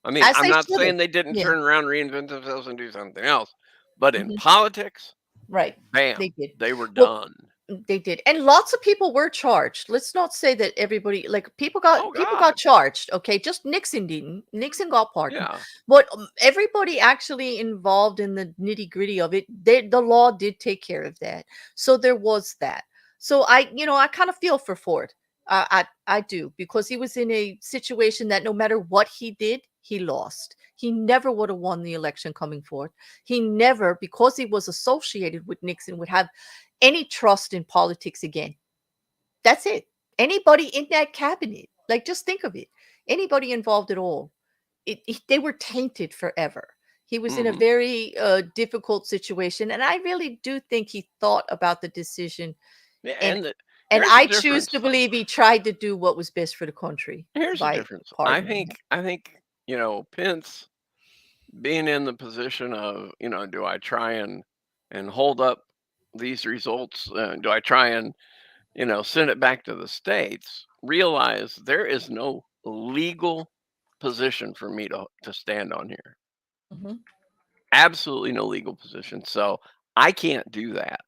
I mean, As I'm they not should have. saying they didn't Yeah. turn around, reinvent themselves, and do something else, but in Hmm. politics, Right. bam, They did. they were Well, done. they did. And lots of people were charged. Let's not say that everybody, like, Oh people God, got charged, okay? Just Nixon didn't. Nixon got pardoned. yeah, But everybody actually involved in the nitty-gritty of it, the law did take care of that. So there was that. So I kind of feel for Ford. I do, because he was in a situation that no matter what he did, he lost. He never would have won the election coming forth. He never, because he was associated with Nixon, would have any trust in politics again. That's it. Anybody in that cabinet, like, just think of it. Anybody involved at all, they were tainted forever. He was in a hmm very difficult situation, and I really do think he thought about the decision, yeah. and and Here's the I choose to difference. believe he tried to do what was best for the country Here's the by difference. pardoning him. I think Pence being in the position of, do I try and hold up these results? Do I try and send it back to the states? Realize there is no legal position for me to stand on here. Mhm. Absolutely no legal position. So I can't do that.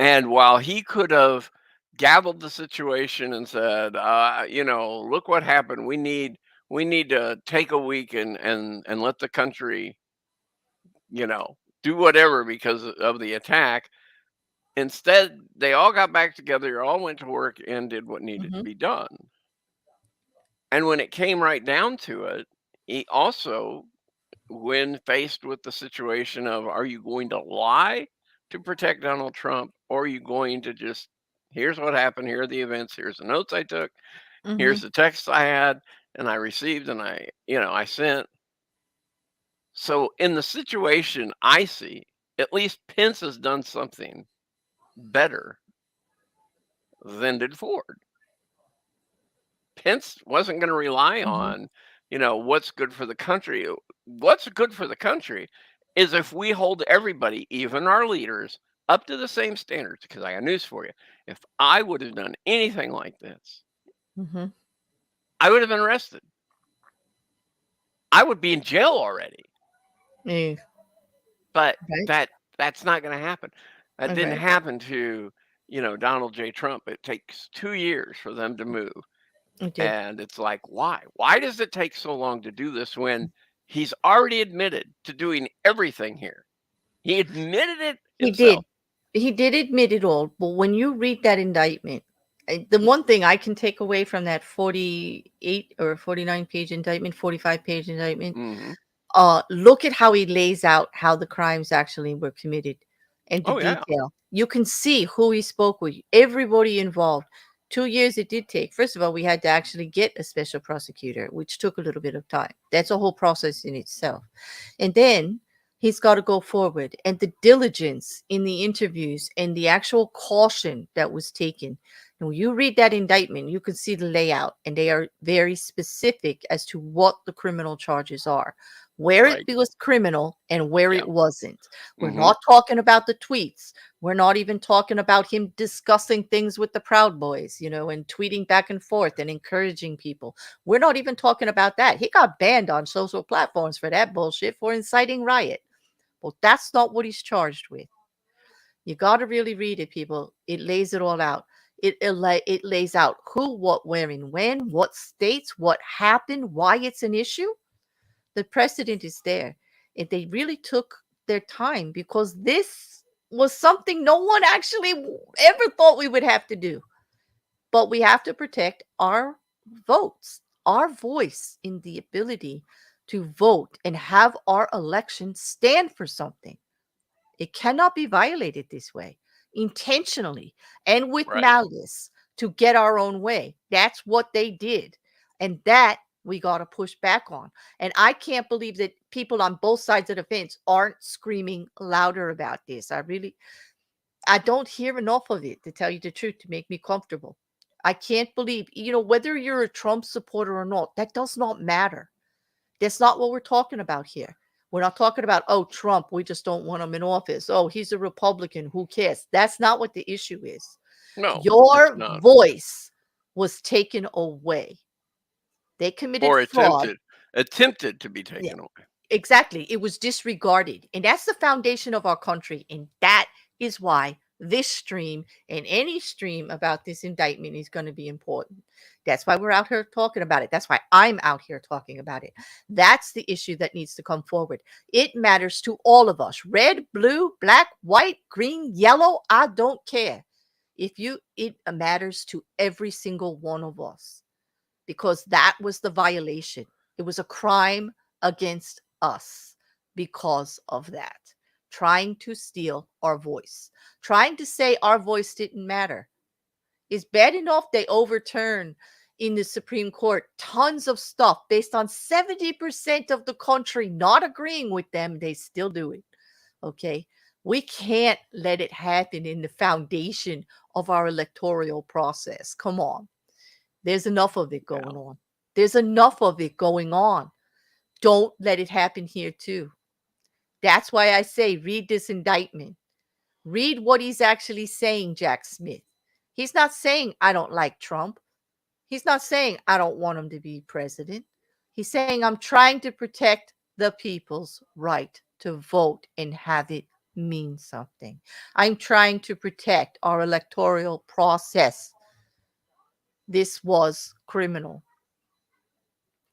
And while he could have gavelled the situation and said, look what happened. We need to take a week and let the country, you know, do whatever because of the attack. Instead, they all got back together, all went to work and did what needed to Mhm. be done. And when it came right down to it, he also, when faced with the situation of, are you going to lie to protect Donald Trump, or are you going to just, here's what happened, here are the events, here's the notes I took, Here's the text I had and I received and I sent. So in the situation I see, at least Pence has done something better than did Ford. Pence wasn't going to rely on, what's good for the country. What's good for the country is if we hold everybody, even our leaders, up to the same standards. Because I got news for you. If I would have done anything like this, I would have been arrested. I would be in jail already. Yeah. But Right. that's not going to happen. That didn't Okay. happen to, Donald J. Trump. It takes 2 years for them to move. It did. And it's like, why? Why does it take so long to do this when he's already admitted to doing everything here? He admitted it He did. himself. He did admit it all. But when you read that indictment, the one thing I can take away from that 48 or 49 page indictment, 45 page indictment, look at how he lays out how the crimes actually were committed and the Oh, yeah. detail. You can see who he spoke with, everybody involved. 2 years it did take. First of all, we had to actually get a special prosecutor, which took a little bit of time. That's a whole process in itself. And then he's got to go forward. And the diligence in the interviews and the actual caution that was taken. And when you read that indictment, you can see the layout, and they are very specific as to what the criminal charges are, where Right. it was criminal and where Yeah. it wasn't. We're Mhm. not talking about the tweets. We're not even talking about him discussing things with the Proud Boys, and tweeting back and forth and encouraging people. We're not even talking about that. He got banned on social platforms for that bullshit, for inciting riot. Well, that's not what he's charged with. You got to really read it, people. It lays it all out. It lays out who, what, where, and when, what states, what happened, why it's an issue. The precedent is there. And they really took their time because this was something no one actually ever thought we would have to do. But we have to protect our votes, our voice in the ability to vote and have our election stand for something. It cannot be violated this way, intentionally and with Right. malice to get our own way. That's what they did. And that we got to push back on. And I can't believe that people on both sides of the fence aren't screaming louder about this. I don't hear enough of it, to tell you the truth, to make me comfortable. I can't believe, whether you're a Trump supporter or not, that does not matter. That's not what we're talking about here. We're not talking about, oh, Trump, we just don't want him in office. Oh, he's a Republican. Who cares? That's not what the issue is. No, Your it's not. voice was taken away. They committed Or fraud. attempted to be taken away. Exactly. It was disregarded. And that's the foundation of our country. And that is why this stream and any stream about this indictment is going to be important. That's why we're out here talking about it. That's why I'm out here talking about it. That's the issue that needs to come forward. It matters to all of us. Red, blue, black, white, green, yellow. I don't care. It matters to every single one of us, because that was the violation. It was a crime against us because of that. Trying to steal our voice, trying to say our voice didn't matter. It's bad enough they overturn in the Supreme Court tons of stuff based on 70% of the country not agreeing with them. They still do it. Okay. We can't let it happen in the foundation of our electoral process. Come on. There's enough of it going on. There's enough of it going on. Don't let it happen here too. That's why I say read this indictment. Read what he's actually saying, Jack Smith. He's not saying I don't like Trump. He's not saying I don't want him to be president. He's saying I'm trying to protect the people's right to vote and have it mean something. I'm trying to protect our electoral process. This was criminal.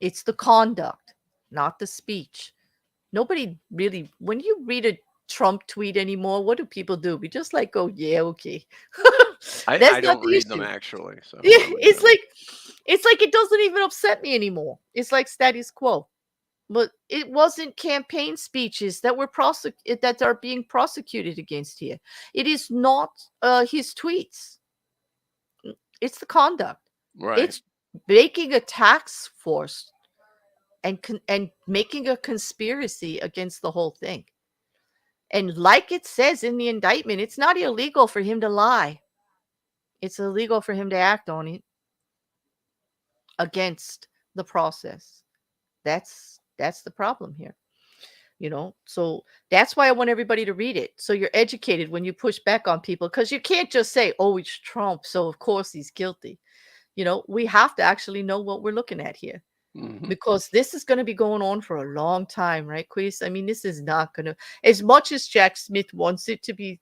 It's the conduct, not the speech. Nobody really, when you read a Trump tweet anymore, what do people do? We just go, yeah, okay. I don't read them actually. So It's like it doesn't even upset me anymore. It's like status quo. But it wasn't campaign speeches that were that are being prosecuted against here. It is not his tweets. It's the conduct. Right. It's making a task force and making a conspiracy against the whole thing. And like it says in the indictment, it's not illegal for him to lie. It's illegal for him to act on it against the process. That's the problem here. So that's why I want everybody to read it, so you're educated when you push back on people, because you can't just say, oh, it's Trump, so of course he's guilty. We have to actually know what we're looking at here, because this is going to be going on for a long time, right, Quiz? I mean, this is not going to, as much as Jack Smith wants it to be.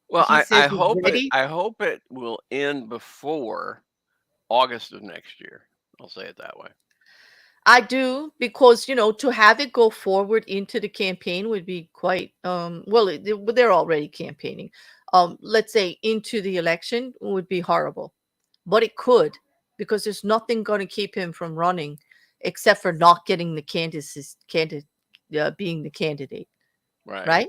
Well, He I says he's hope it. ready. I hope it will end before August of next year. I'll say it that way. I do, because to have it go forward into the campaign would be quite well, they're already campaigning. Let's say into the election would be horrible, but it could, because there's nothing going to keep him from running except for not getting the being the candidate, right?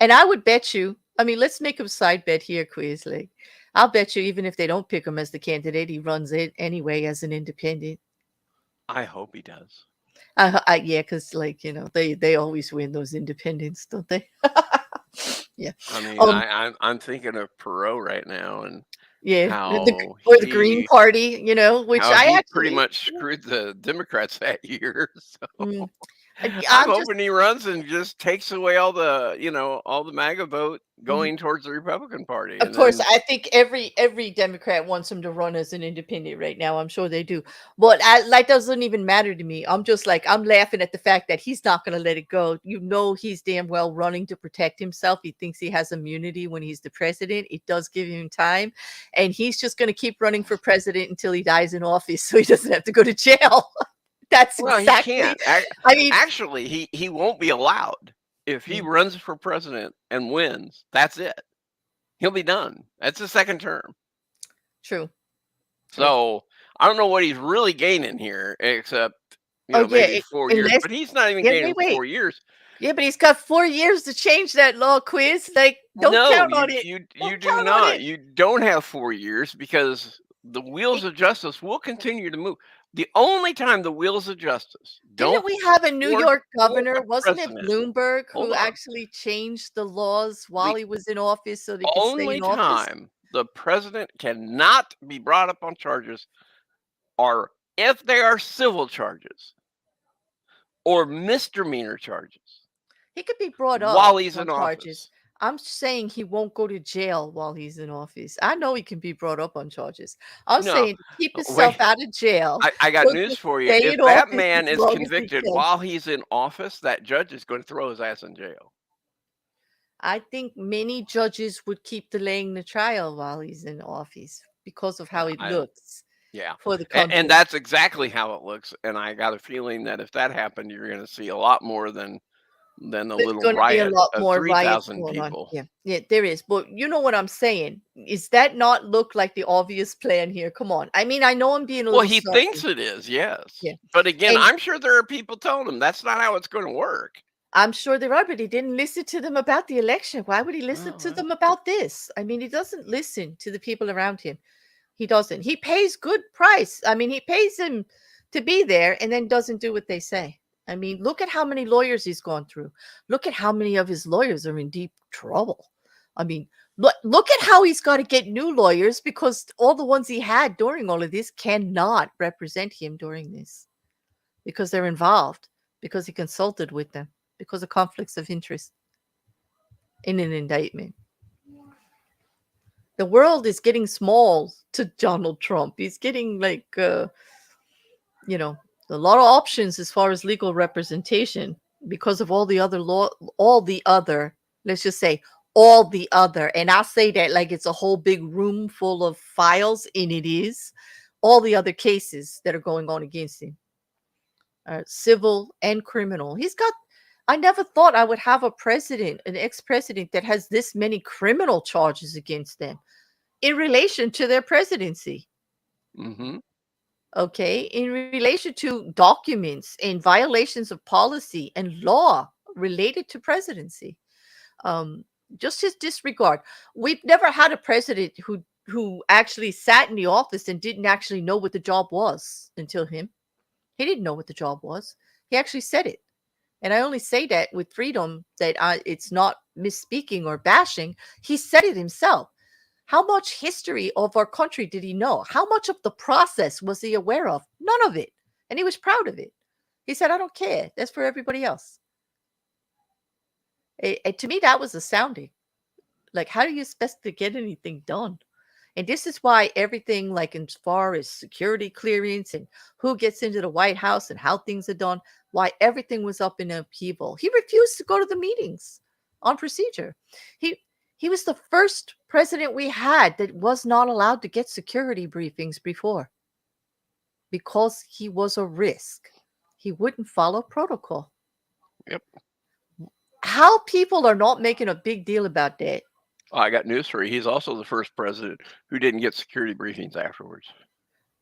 And I would bet you, I mean, let's make a side bet here, Quizly. I'll bet you, even if they don't pick him as the candidate, he runs it anyway as an independent. I hope he does. Yeah, because they always win those independents, don't they? Yeah. I mean, I'm thinking of Perot right now, and how the Green Party, which how I he actually pretty much screwed the Democrats that year. So I'm I'm just hoping he runs and just takes away all the MAGA vote going towards the Republican Party. Of And course, then, I think every Democrat wants him to run as an independent right now. I'm sure they do, but that doesn't even matter to me. I'm just like, I'm laughing at the fact that he's not going to let it go. He's damn well running to protect himself. He thinks he has immunity when he's the president. It does give him time, and he's just going to keep running for president until he dies in office, so he doesn't have to go to jail. That's exactly. He can't. I mean, actually, he won't be allowed if he runs for president and wins. That's it. He'll be done. That's his second term. True. So I don't know what he's really gaining here, except maybe 4 years. But he's not even gaining 4 years. Yeah, but he's got 4 years to change that law, Quiz. Like, don't count on it. You do not. You don't have 4 years, because the wheels of justice will continue to move. The only time the wheels of justice didn't we have a New York governor? Wasn't it Bloomberg who actually changed the laws while he was in office so they could stay in office? Only time the president cannot be brought up on charges are if they are civil charges or misdemeanor charges. He could be brought up while he's on in charges. office. I'm saying he won't go to jail while he's in office. I know he can be brought up on charges. I'm saying to keep himself out of jail. I got news for you. If that man is convicted while he's in office, that judge is going to throw his ass in jail. I think many judges would keep delaying the trial while he's in office because of how it looks. Yeah. For the country. And that's exactly how it looks. And I got a feeling that if that happened, you're going to see a lot more than a little riot of 3,000 people. Yeah, there is. But you know what I'm saying? Is that not look like the obvious plan here? Come on. I mean, I know I'm being a little he sarky. thinks it is, yes. Yeah. But again, I'm sure there are people telling him that's not how it's going to work. I'm sure there are, but he didn't listen to them about the election. Why would he listen to them about this? I mean, he doesn't listen to the people around him. He doesn't. He pays good price. I mean, he pays them to be there and then doesn't do what they say. I mean, look at how many lawyers he's gone through. Look at how many of his lawyers are in deep trouble. I mean, look at how he's got to get new lawyers, because all the ones he had during all of this cannot represent him during this because they're involved, because he consulted with them, because of conflicts of interest in an indictment. The world is getting small to Donald Trump. He's getting like, a lot of options as far as legal representation because of all the other, let's just say all the other. And I say that like it's a whole big room full of files, and it is all the other cases that are going on against him, civil and criminal. I never thought I would have an ex-president that has this many criminal charges against them in relation to their presidency. Mm-hmm. Okay, in relation to documents and violations of policy and law related to presidency. Just his disregard. We've never had a president who actually sat in the office and didn't actually know what the job was until him. He didn't know what the job was. He actually said it. And I only say that with freedom, that it's not misspeaking or bashing. He said it himself. How much history of our country did he know? How much of the process was he aware of? None of it. And he was proud of it. He said, I don't care. That's for everybody else. To me, that was astounding. Like, how do you expect to get anything done? And this is why everything, like as far as security clearance and who gets into the White House and how things are done, why everything was up in upheaval. He refused to go to the meetings on procedure. He was the first president we had that was not allowed to get security briefings before because he was a risk. He wouldn't follow protocol. Yep. How people are not making a big deal about that. I got news for you. He's also the first president who didn't get security briefings afterwards.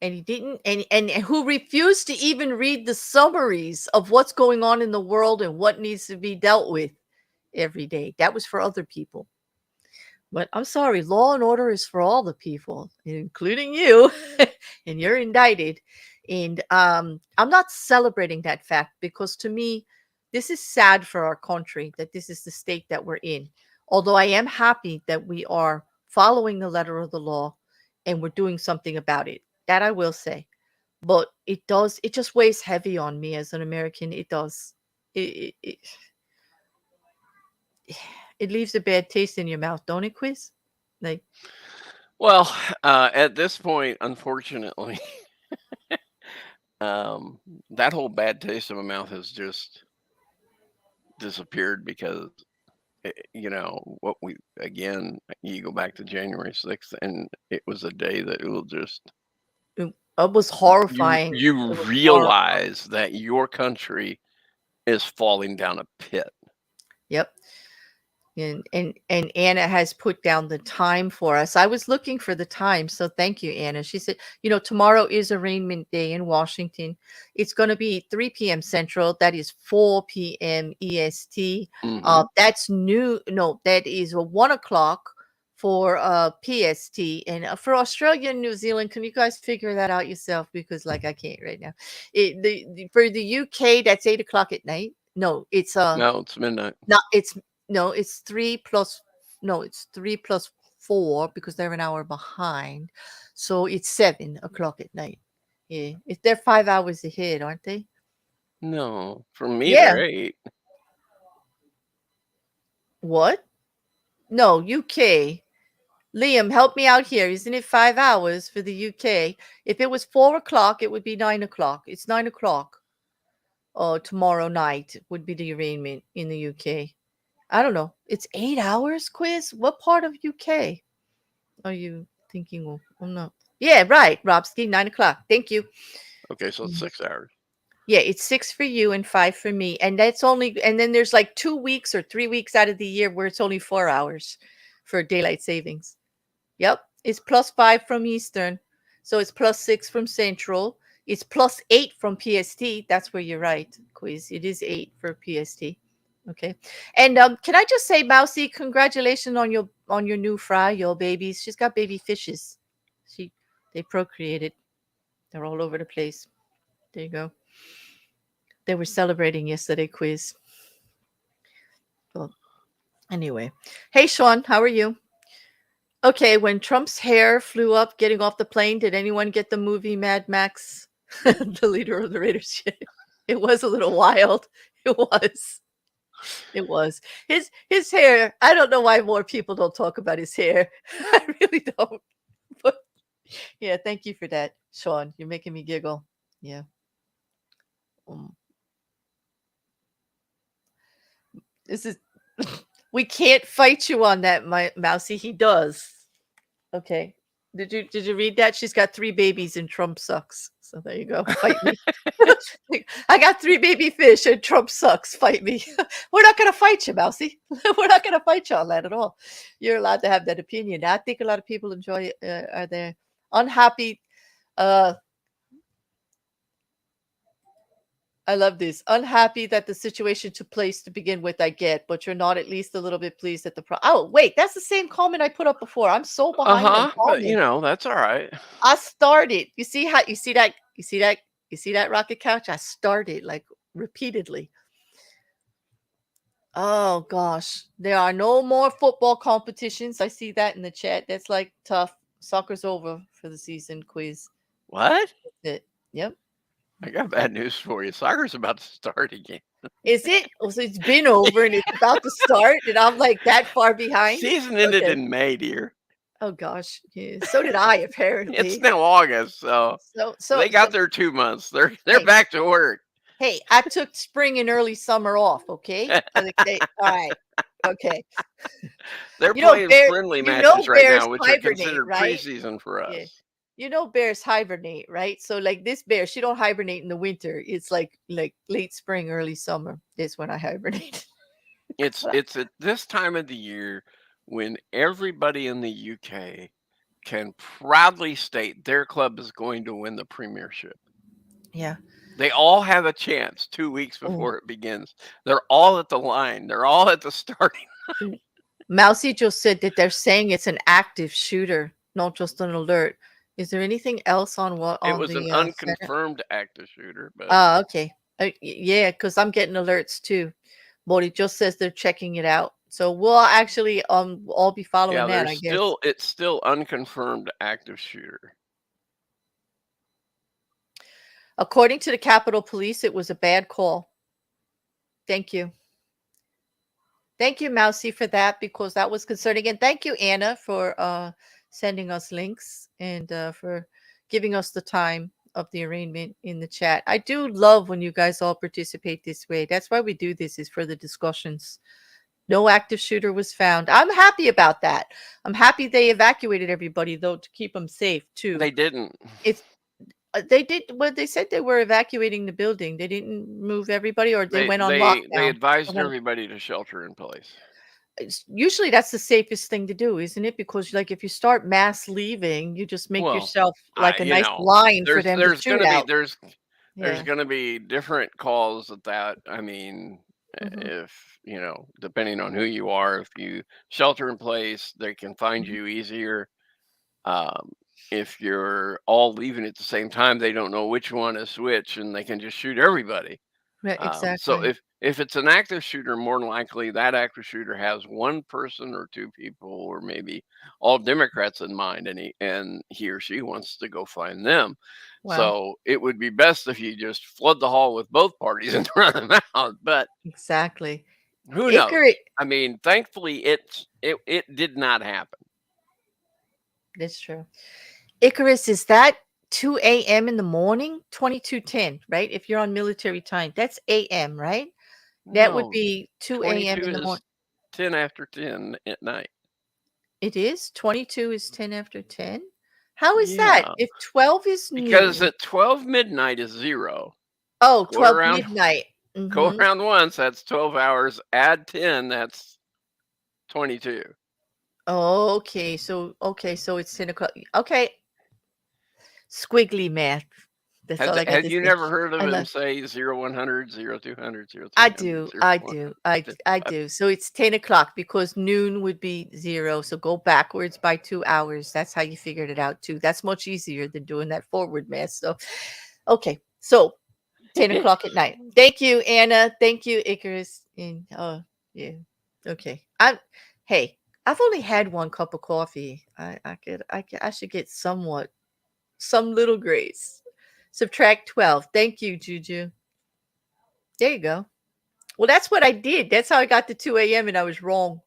And he didn't, and who refused to even read the summaries of what's going on in the world and what needs to be dealt with every day. That was for other people. But I'm sorry, law and order is for all the people, including you, and you're indicted. And I'm not celebrating that fact because to me, this is sad for our country that this is the state that we're in. Although I am happy that we are following the letter of the law and we're doing something about it. That I will say. But it just weighs heavy on me as an American. It does. It leaves a bad taste in your mouth, don't it, Quiz? Like, well, at this point, unfortunately, that whole bad taste in my mouth has just disappeared because, you go back to January 6th, and it was a day that it will just. it was horrifying. You realize that your country is falling down a pit. Yep. And Anna has put down the time for us. I was looking for the time, so thank you, Anna. She said, tomorrow is arraignment day in Washington. It's going to be 3 p.m. Central. That is 4 p.m. EST. Mm-hmm. That's new. No, that is 1 o'clock for PST. And for Australia and New Zealand, can you guys figure that out yourself? Because I can't right now. For the UK, that's 8 o'clock at night. No, it's no, it's midnight. It's 3 plus 4 because they're an hour behind. So it's 7 o'clock at night. Yeah. They're 5 hours ahead, aren't they? No, for me, they're 8. What? No, UK. Liam, help me out here. Isn't it 5 hours for the UK? If it was 4 o'clock, it would be 9 o'clock. It's 9 o'clock. Tomorrow night would be the arraignment in the UK. I don't know. It's 8 hours, Quiz? What part of UK are you thinking of? I'm not. Yeah, right, Robski, 9 o'clock. Thank you. Okay, so it's 6 hours. Yeah, it's 6 for you and 5 for me. And then there's 2 weeks or 3 weeks out of the year where it's only 4 hours for daylight savings. Yep, it's plus 5 from Eastern. So it's plus 6 from Central. It's plus 8 from PST. That's where you're right, Quiz. It is 8 for PST. Okay. And can I just say, Mousy, congratulations on your new fry, your babies. She's got baby fishes. They procreated. They're all over the place. There you go. They were celebrating yesterday, Quiz. Well, anyway. Hey, Sean, how are you? Okay, when Trump's hair flew up getting off the plane, did anyone get the movie Mad Max? The leader of the Raiders? It was a little wild. It was. It was his hair. I don't know why more people don't talk about his hair. I really don't. But yeah, thank you for that, Sean. You're making me giggle. Yeah. This is we can't fight you on that, my Mousy. He does. Okay. Did you read that? She's got 3 babies and Trump sucks. So there you go. Fight me. I got 3 baby fish and Trump sucks. Fight me. We're not going to fight you, Mousy. We're not going to fight you on that at all. You're allowed to have that opinion. I think a lot of people enjoy are there unhappy. I love this. Unhappy that the situation took place to begin with, I get, but you're not at least a little bit pleased at the Oh, wait, that's the same comment I put up before. I'm so behind on But comments. that's all right. I started. You see how you see that rocket couch? I started like repeatedly. Oh gosh, there are no more football competitions. I see that in the chat. That's like tough. Soccer's over for the season. Quiz. What? That's it. Yep. I got bad news for you. Soccer's about to start again. Is it? Oh, so it's been over and it's about to start, and I'm like that far behind. Season ended Okay. in May, dear. Oh gosh, yeah. So did I apparently. It's now August, so they got their 2 months. They're Hey. back to work. Hey, I took spring and early summer off. Okay. All right. Okay. They're playing friendly matches right bears now, which are hibernate, considered right? preseason for us. Yeah. Bears hibernate, right? So like this bear, she don't hibernate in the winter. It's like late spring, early summer is when I hibernate. It's at this time of the year when everybody in the UK can proudly state their club is going to win the Premiership. Yeah. They all have a chance 2 weeks before it begins. They're all at the line. They're all at the starting line. Mousy just said that they're saying it's an active shooter, not just an alert. Is there anything else on what? It was an unconfirmed active shooter, but okay. Yeah, because I'm getting alerts too, but it just says they're checking it out. So we'll actually all be following that. I guess it's still unconfirmed active shooter. According to the Capitol Police, it was a bad call. Thank you. Thank you, Mousy, for that, because that was concerning. And thank you, Anna, for sending us links and for giving us the time of the arraignment in the chat. I do love when you guys all participate this way. That's why we do this, is for the discussions. No active shooter was found. I'm happy about that. I'm happy they evacuated everybody, though, to keep them safe, too. They didn't. They did. Well, they said they were evacuating the building. They didn't move everybody, or they went on lockdown. They advised everybody to shelter in place. Usually that's the safest thing to do, isn't it? Because like if you start mass leaving, you just make yourself like a nice line for them to shoot out. There's going to be different calls at that. I mean, if, depending on who you are, if you shelter in place, they can find you easier. If you're all leaving at the same time, they don't know which one is which, and they can just shoot everybody. Right, exactly. So if it's an active shooter, more than likely that active shooter has one person or two people, or maybe all Democrats in mind, and he or she wants to go find them. Wow. So it would be best if you just flood the hall with both parties and run them out. But exactly, who knows? I mean, thankfully, it did not happen. That's true. Icarus, is that 2 a.m. in the morning? 22:10, right? If you're on military time, that's a.m., right? That would be 2 a.m. in the morning. 10 after 10 at night. It is? 22 is 10 after 10? How is that? If 12 is noon. Because at 12 midnight is 0. Oh, 12 midnight. Go around once, that's 12 hours. Add 10, that's 22. Oh, okay. So it's 10 o'clock. Okay. Squiggly math. That's all I got to say. Have you never heard of him say 0100, 0200, 0300? I do. So it's 10 o'clock because noon would be 0. So go backwards by 2 hours. That's how you figured it out too. That's much easier than doing that forward math. So, okay. So 10 o'clock at night. Thank you, Anna. Thank you, Icarus. And yeah. Okay. I've only had one cup of coffee. I should get some little grace. Subtract 12. Thank you, Juju. There you go. Well, that's what I did. That's how I got to 2 a.m. and I was wrong.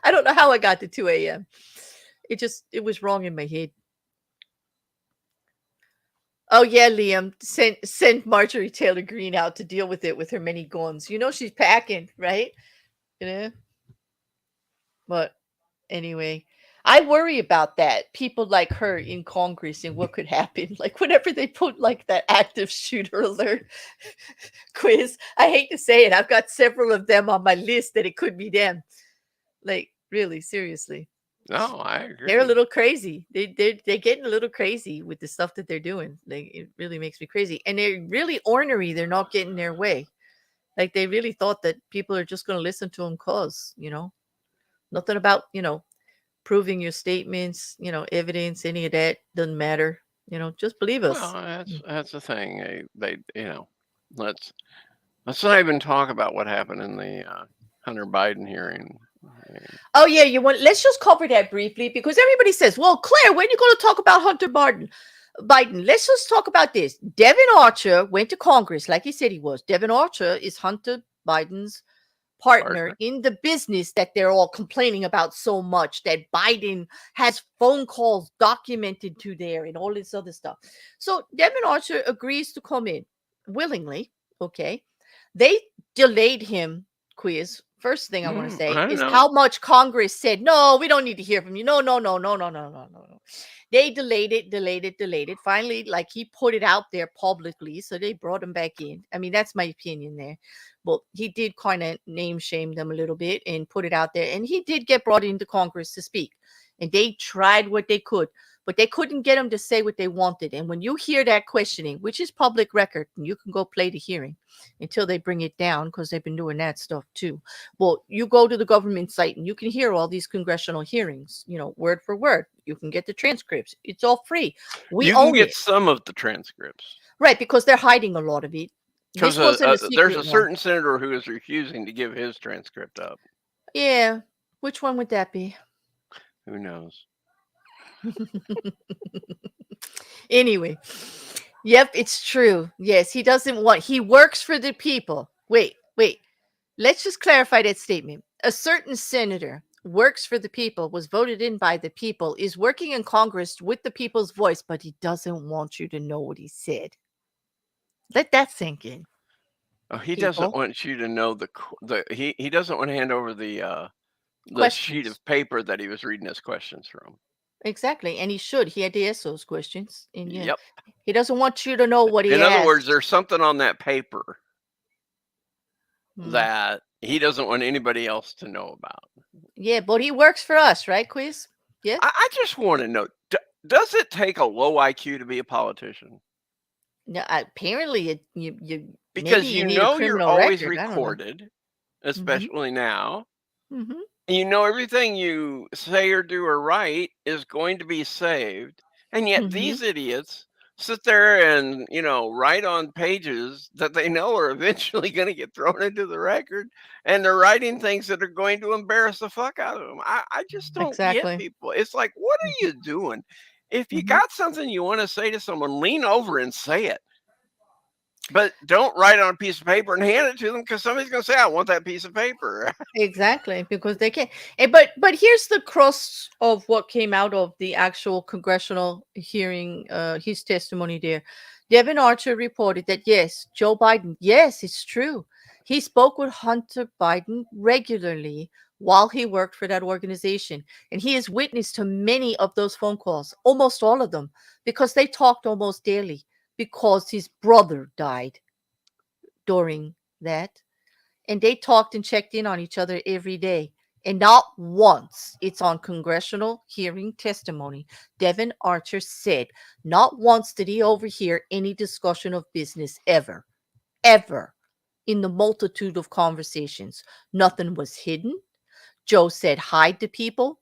I don't know how I got to 2 a.m. It was wrong in my head. Oh yeah, Liam, send Marjorie Taylor Greene out to deal with it with her many guns. She's packing, right? But anyway, I worry about that. People like her in Congress and what could happen. Like whenever they put like that active shooter alert quiz, I hate to say it. I've got several of them on my list that it could be them. Like really, seriously. No, I agree. They're a little crazy. They're getting a little crazy with the stuff that they're doing. It really makes me crazy. And they're really ornery. They're not getting their way. Like they really thought that people are just going to listen to them cause, nothing about, proving your statements, evidence, any of that doesn't matter. Just believe us. Well, that's the thing. They let's not even talk about what happened in the Hunter Biden hearing. Oh yeah, let's just cover that briefly because everybody says, "Well, Claire, when are you going to talk about Hunter Biden?" Let's just talk about this. Devin Archer went to Congress like he said he was. Devin Archer is Hunter Biden's partner in the business that they're all complaining about so much, that Biden has phone calls documented to there and all this other stuff. So Devin Archer agrees to come in willingly. Okay. They delayed him, quiz. First thing I want to say is how much Congress said, no, we don't need to hear from you. No. They delayed it. Finally, like he put it out there publicly. So they brought him back in. I mean, that's my opinion there. Well, he did kind of name shame them a little bit and put it out there. And he did get brought into Congress to speak. And they tried what they could, but they couldn't get him to say what they wanted. And when you hear that questioning, which is public record, and you can go play the hearing until they bring it down because they've been doing that stuff too. Well, you go to the government site and you can hear all these congressional hearings, word for word. You can get the transcripts. It's all free. You can get some of the transcripts. Right, because they're hiding a lot of it. Because there's a certain senator who is refusing to give his transcript up. Yeah. Which one would that be? Who knows? Anyway. Yep, it's true. Yes, he works for the people. Wait. Let's just clarify that statement. A certain senator works for the people, was voted in by the people, is working in Congress with the people's voice, but he doesn't want you to know what he said. Let that sink in. Oh, he doesn't want you to know he doesn't want to hand over the sheet of paper that he was reading his questions from. Exactly, and he should. He had to ask those questions. And yep. He doesn't want you to know what he asked. In other words, there's something on that paper that he doesn't want anybody else to know about. Yeah, but he works for us, right, Quiz? Yeah. I just want to know, does it take a low IQ to be a politician? No, apparently because you're always recorded, especially now. Mm-hmm. And everything you say or do or write is going to be saved. And yet these idiots sit there and, write on pages that they know are eventually going to get thrown into the record. And they're writing things that are going to embarrass the fuck out of them. I just don't get people. It's like, what are you doing? If you got something you want to say to someone, lean over and say it. But don't write on a piece of paper and hand it to them because somebody's going to say, I want that piece of paper. Exactly, because they can't. But here's the crux of what came out of the actual congressional hearing, his testimony there. Devin Archer reported that, yes, Joe Biden, yes, it's true. He spoke with Hunter Biden regularly while he worked for that organization. And he is witness to many of those phone calls, almost all of them, because they talked almost daily. Because his brother died during that. And they talked and checked in on each other every day. And not once, it's on congressional hearing testimony, Devin Archer said, not once did he overhear any discussion of business ever in the multitude of conversations. Nothing was hidden. Joe said hi to people,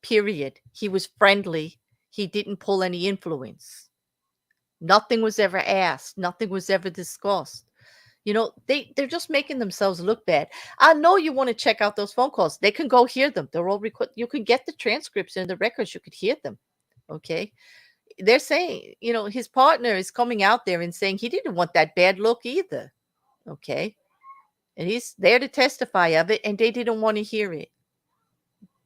period. He was friendly. He didn't pull any influence. Nothing was ever asked. Nothing was ever discussed. They're just making themselves look bad. I know you want to check out those phone calls. They can go hear them. They're all you can get the transcripts and the records. You could hear them. Okay. They're saying, his partner is coming out there and saying he didn't want that bad look either. Okay. And he's there to testify of it, and they didn't want to hear it.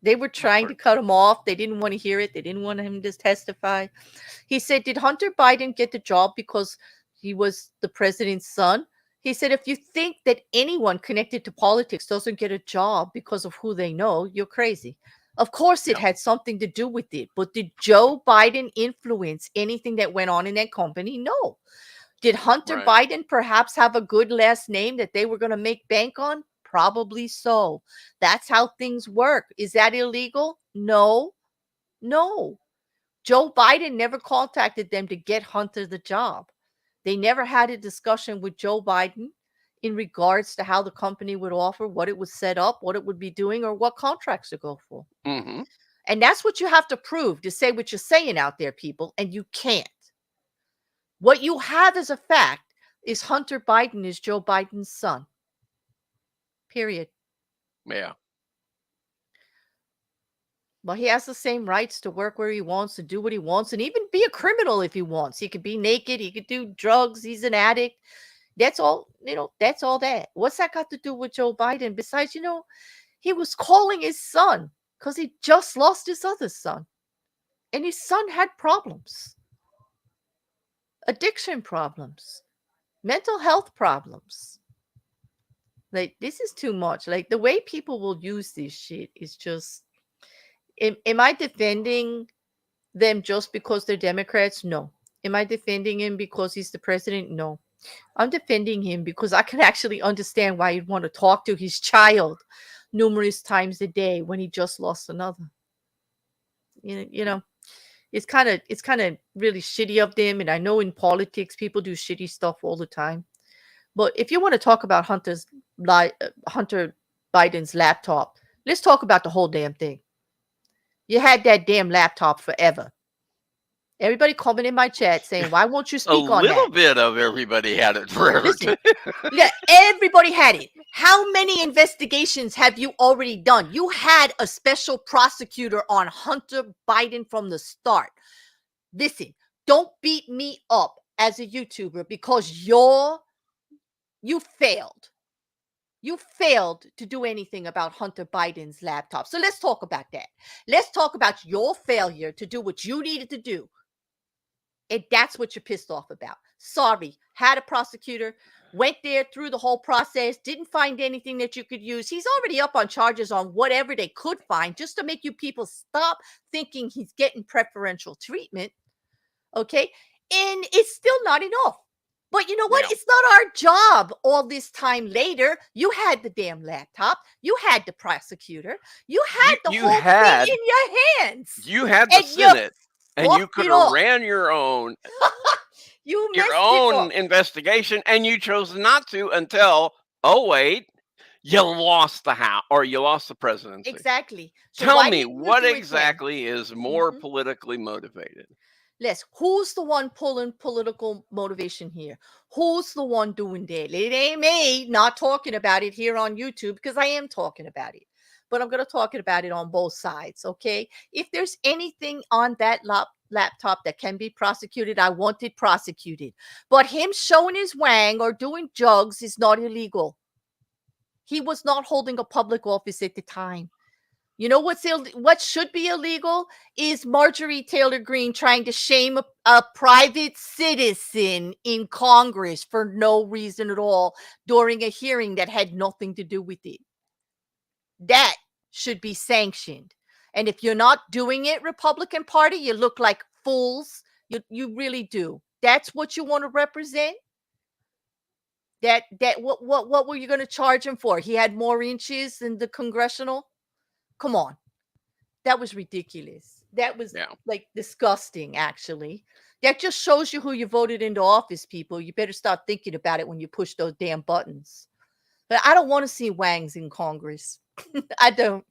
They were trying to cut him off. They didn't want to hear it. They didn't want him to testify. He said, did Hunter Biden get the job because he was the president's son? He said, if you think that anyone connected to politics doesn't get a job because of who they know, you're crazy. Of course, it had something to do with it. But did Joe Biden influence anything that went on in that company? No. Did Hunter Biden perhaps have a good last name that they were going to make bank on? Probably so. That's how things work. Is that illegal? No, No. Joe Biden never contacted them to get Hunter the job. They never had a discussion with Joe Biden in regards to how the company would offer, what it would set up, what it would be doing, or what contracts to go for. Mm-hmm. And that's what you have to prove to say what you're saying out there, people, and you can't. What you have as a fact is Hunter Biden is Joe Biden's son. Period. Yeah. But he has the same rights to work where he wants, to do what he wants, and even be a criminal if he wants. He could be naked. He could do drugs. He's an addict. That's all, that's all that. What's that got to do with Joe Biden? Besides, he was calling his son because he just lost his other son. And his son had problems. Addiction problems. Mental health problems. Like, this is too much. Like, the way people will use this shit is just... Am I defending them just because they're Democrats? No. Am I defending him because he's the president? No. I'm defending him because I can actually understand why he'd want to talk to his child numerous times a day when he just lost another. It's kind of really shitty of them, and I know in politics people do shitty stuff all the time. But if you want to talk about Hunter Biden's laptop, let's talk about the whole damn thing. You had that damn laptop forever. Everybody comment in my chat saying, why won't you speak on that? A little bit of everybody had it forever. Listen, yeah, everybody had it. How many investigations have you already done? You had a special prosecutor on Hunter Biden from the start. Listen, don't beat me up as a YouTuber because you failed. You failed to do anything about Hunter Biden's laptop. So let's talk about that. Let's talk about your failure to do what you needed to do. And that's what you're pissed off about. Sorry, had a prosecutor, went there through the whole process, didn't find anything that you could use. He's already up on charges on whatever they could find just to make you people stop thinking he's getting preferential treatment. Okay? And it's still not enough. But you know what? Yeah. It's not our job all this time later. You had the damn laptop. You had the prosecutor. You had the whole thing in your hands. You had the Senate. And you could have ran your own investigation, and you chose not to until, you lost the House or you lost the presidency. Exactly. So tell me what exactly is more politically motivated. Les, who's the one pulling political motivation here? Who's the one doing that? It ain't me not talking about it here on YouTube because I am talking about it. But I'm going to talk about it on both sides, okay? If there's anything on that laptop that can be prosecuted, I want it prosecuted. But him showing his wang or doing drugs is not illegal. He was not holding a public office at the time. You know what should be illegal is Marjorie Taylor Greene trying to shame a private citizen in Congress for no reason at all during a hearing that had nothing to do with it. That should be sanctioned. And if you're not doing it, Republican Party, you look like fools. You really do. That's what you want to represent? What were you going to charge him for? He had more inches than the congressional? Come on. That was ridiculous. That was like disgusting, actually. That just shows you who you voted into office, people. You better start thinking about it when you push those damn buttons. But I don't want to see wangs in Congress. I don't,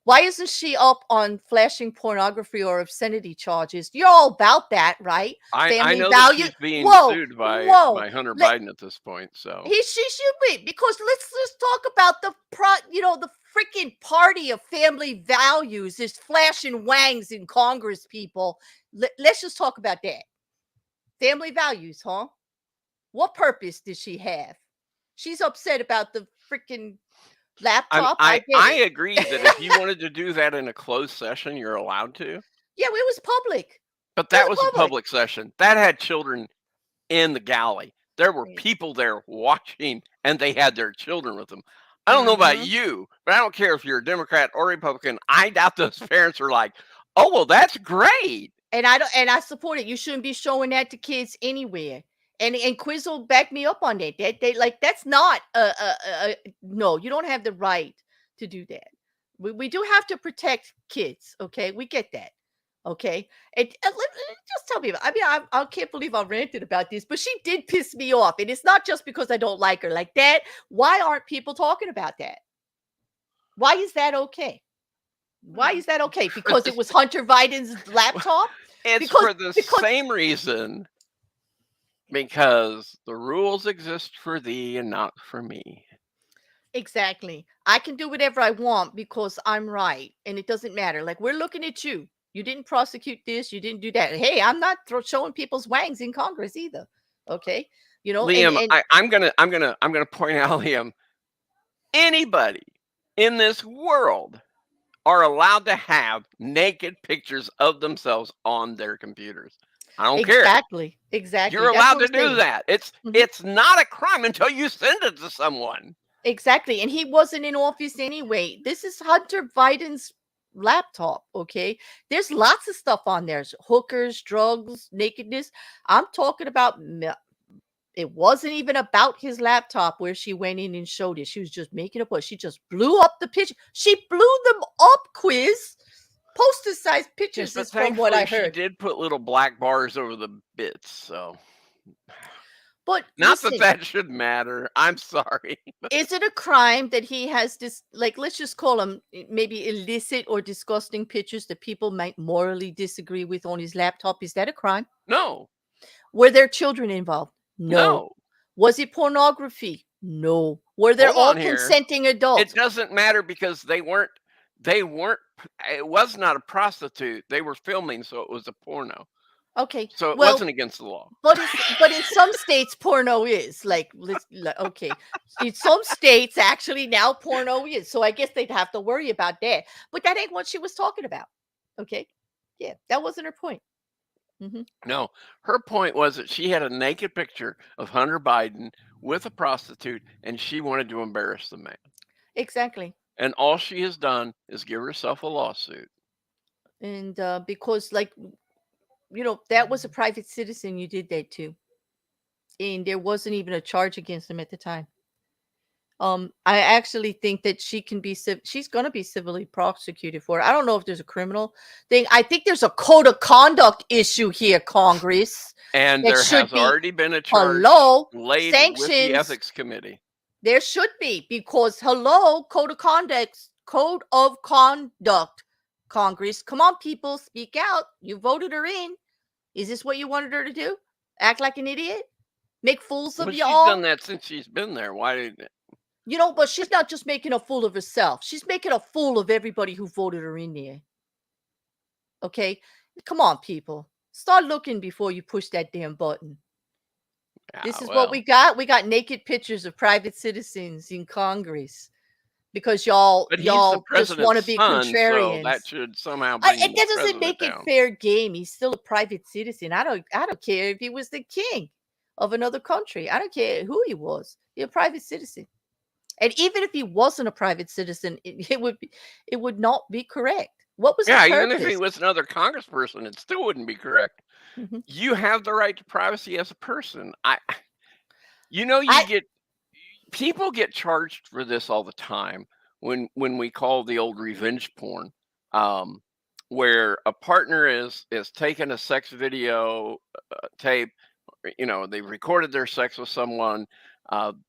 why isn't she up on flashing pornography or obscenity charges? You're all about that, right? I know that she's being sued by Hunter Biden at this point. So she should be, because let's talk about the freaking party of family values is flashing wangs in Congress, people. Let's just talk about that. Family values, huh? What purpose does she have? She's upset about the freaking laptop. I agree that if you wanted to do that in a closed session, you're allowed to. Yeah, it was public. But that was a public session. That had children in the galley. There were people there watching, and they had their children with them. I don't know about you, but I don't care if you're a Democrat or Republican. I doubt those parents are like, oh, well, that's great. And I support it. You shouldn't be showing that to kids anywhere. And Quizzle backed me up on that. That's not no, you don't have the right to do that. We do have to protect kids. Okay, we get that. Okay, and just tell me. I mean, I can't believe I ranted about this, but she did piss me off, and it's not just because I don't like her like that. Why aren't people talking about that? Why is that okay? Why is that okay? Because it was Hunter Biden's laptop? It's Because for the same reason. Because the rules exist for thee and not for me. exactly. I can do whatever I want because I'm right, and it doesn't matter. Like, we're looking at you. You didn't prosecute this. You didn't do that. Hey, I'm not showing people's wangs in Congress either. Okay, Liam, and I'm gonna point out, Liam. Anybody in this world are allowed to have naked pictures of themselves on their computers. I don't care. exactly. You're That's allowed what to I'm do saying. that. Mhm. It's not a crime until you send it to someone. Exactly. And he wasn't in office anyway. This is Hunter Biden's laptop. Okay. There's lots of stuff on there: hookers, drugs, nakedness. I'm talking about. It wasn't even about his laptop where she went in and showed it. She was just making a push. She just blew up the picture. She blew them up, Quiz. Poster-sized pictures But is from what I thankfully, she heard. did put little black bars over the bits, so But not that listen, that should matter. I'm sorry. is it a crime that he has this, like, let's just call them maybe illicit or disgusting pictures that people might morally disagree with on his laptop? Is that a crime? No, Were there children involved? No. no. Was it pornography? No. Were there Hold all on here. consenting adults? It doesn't matter because they weren't. It was not a prostitute. They were filming, so it was a porno. Okay. So it Well, wasn't against the law. but in some states, porno is okay. In some states, actually, now porno is. So I guess they'd have to worry about that. But that ain't what she was talking about. Okay. Yeah, that wasn't her point. No, her point was that she had a naked picture of Hunter Biden with a prostitute, and she wanted to embarrass the man. Exactly. And all she has done is give herself a lawsuit. And because, like, that was a private citizen you did that to. And there wasn't even a charge against him at the time. I actually think that she can be she's going to be civilly prosecuted for it. I don't know if there's a criminal thing. I think there's a code of conduct issue here, Congress. And that there should has be- already been a charge laid with sanctions. the ethics committee. There should be, because code of conduct, Congress. Come on, people, speak out. You voted her in. Is this what you wanted her to do? Act like an idiot? Make fools of Well, she's y'all? done that since she's been there. Why did But she's not just making a fool of herself. She's making a fool of everybody who voted her in there. Okay? Come on, people. Start looking before you push that damn button. This is what we got. We got naked pictures of private citizens in Congress because y'all But he's y'all the just want to president's be son, contrarians. so that should somehow bring That the doesn't president make down. it fair game. He's still a private citizen. I don't care if he was the king of another country. I don't care who he was. He's a private citizen. And even if he wasn't a private citizen, it would not be correct. What was the purpose? Even if he was another congressperson, it still wouldn't be correct. Mhm. You have the right to privacy as a person. People get charged for this all the time when we call the old revenge porn, where a partner is taking a sex video tape. They recorded their sex with someone.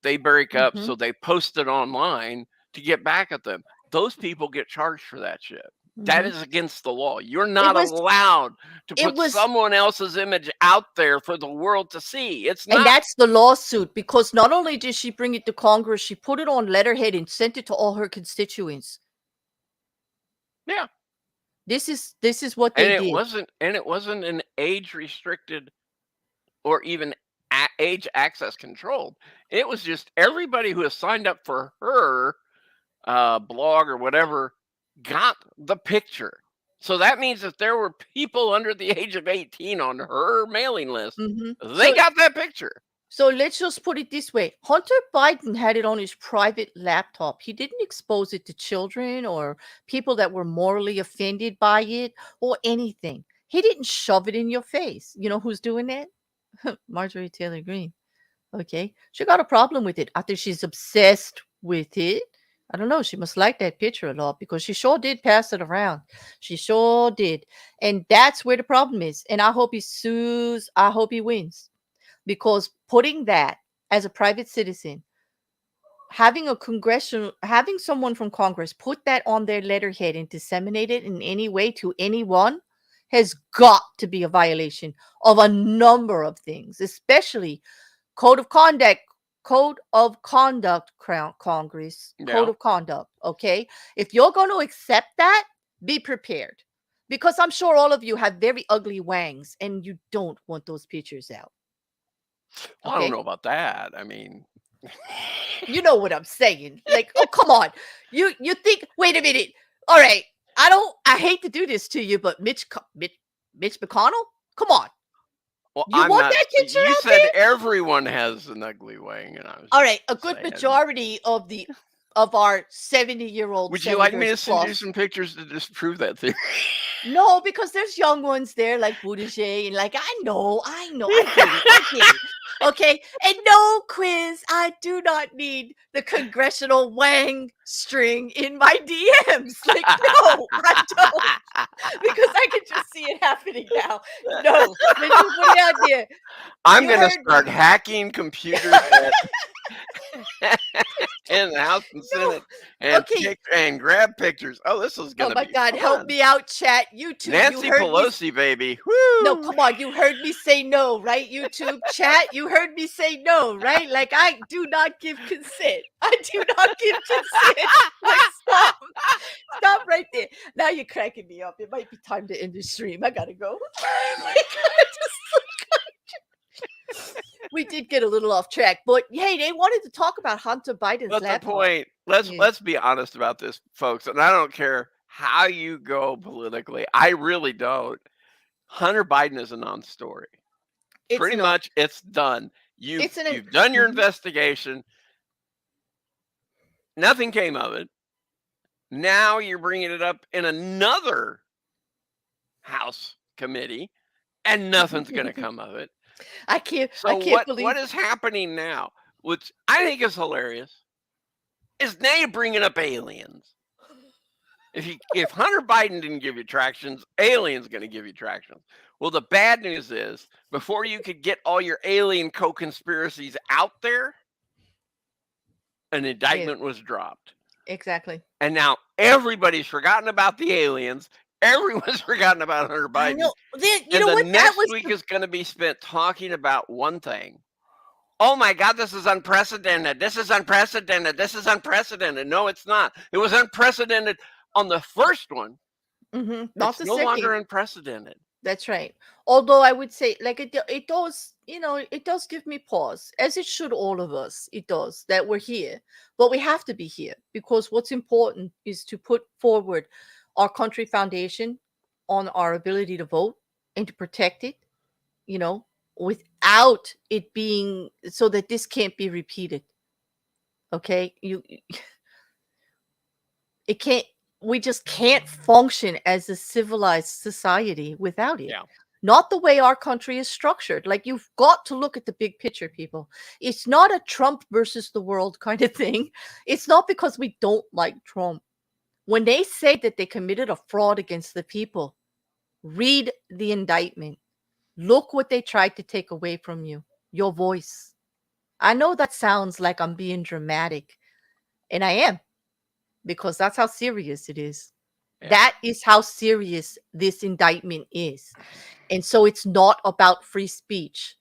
They break up, so they post it online to get back at them. Those people get charged for that shit. That is against the law. You're not allowed to put someone else's image out there for the world to see. It's not. And that's the lawsuit, because not only did she bring it to Congress, she put it on letterhead and sent it to all her constituents. Yeah. This is what they did. It wasn't an age restricted or even age access controlled. It was just everybody who has signed up for her blog or whatever got the picture. So that means if there were people under the age of 18 on her mailing list, they got that picture. So let's just put it this way. Hunter Biden had it on his private laptop. He didn't expose it to children or people that were morally offended by it or anything. He didn't shove it in your face. You know who's doing that? Marjorie Taylor Greene. Okay. She got a problem with it. I think she's obsessed with it. I don't know. She must like that picture a lot because she sure did pass it around. She sure did. And that's where the problem is. And I hope he sues. I hope he wins. Because putting that as a private citizen, having someone from Congress put that on their letterhead and disseminate it in any way to anyone has got to be a violation of a number of things, especially code of conduct, Congress, Yeah. code of conduct. Okay. If you're going to accept that, be prepared because I'm sure all of you have very ugly wangs and you don't want those pictures out. Well, I don't know about that. I mean, you know what I'm saying. Like, oh, come on. You think, wait a minute. All right. I hate to do this to you, but Mitch McConnell? Come on. well, You I'm want not. that picture You out said there? everyone has an ugly wang, and I was All just right. A good saying. majority of our 70-year-old Would you like me to senators send you plus. some pictures to disprove that theory? No, because there's young ones there like Buttigieg and like I know, I get it. Okay, and no quiz. I do not need the congressional wang string in my DMs. Like no, I don't, because I can just see it happening now. No, let's just put it out there. I'm You going to heard me. start hacking computers in the House and No, Senate and okay. and grab pictures. Oh, this is going Oh to my be God, help fun. me out, chat. YouTube, Nancy you heard me. Pelosi, baby. No, Woo! come on. You heard me say no, right? YouTube chat, you heard me say no, right? Like I do not give consent. I do not give consent. Like stop. Stop right there. Now you're cracking me up. It might be time to end the stream. I gotta go. We did get a little off track, but hey, they wanted to talk about Hunter Biden's But the laptop. point, let's be honest about this, folks, and I don't care how you go politically. I really don't. Hunter Biden is a non-story. Pretty much, it's done. You've done your investigation. Nothing came of it. Now you're bringing it up in another House committee, and nothing's going to come of it. I can't believe what is happening now, which I think is hilarious, is now you're bringing up aliens. If Hunter Biden didn't give you tractions, aliens going to give you tractions. Well, the bad news is, before you could get all your alien co-conspiracies out there, an indictment was dropped. Exactly. And now everybody's forgotten about the aliens. Everyone's forgotten about Hunter Biden. I know. The next week is going to be spent talking about one thing. Oh my God, this is unprecedented. This is unprecedented. This is unprecedented. No, it's not. It was unprecedented on the first one. Not it's the no second. longer unprecedented. That's right. Although I would say, like it does, it does give me pause, as it should all of us. It does, that we're here, but we have to be here because what's important is to put forward our country foundation on our ability to vote and to protect it, without it being so that this can't be repeated. Okay, it can't. We just can't function as a civilized society without it. Yeah. Not the way our country is structured. Like, you've got to look at the big picture, people. It's not a Trump versus the world kind of thing. It's not because we don't like Trump. When they say that they committed a fraud against the people, read the indictment. Look what they tried to take away from you, your voice. I know that sounds like I'm being dramatic, and I am, because that's how serious it is. Yeah. That is how serious this indictment is. And so it's not about free speech,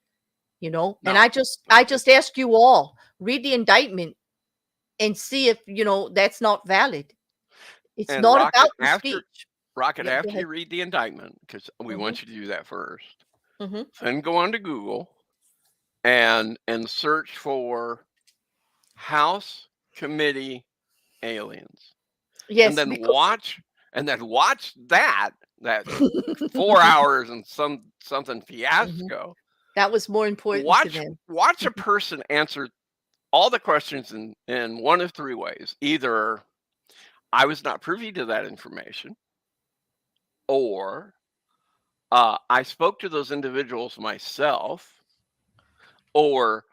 No. And I just ask you all, read the indictment and see if, that's not valid. It's and not about free speech. Rocket, after you read the indictment, because we want you to do that first, then go on to Google and search for House Committee aliens. Yes. And then watch that 4 hours and something fiasco. That was more important to them. Watch a person answer all the questions in one of three ways. Either I was not privy to that information, or I spoke to those individuals myself, or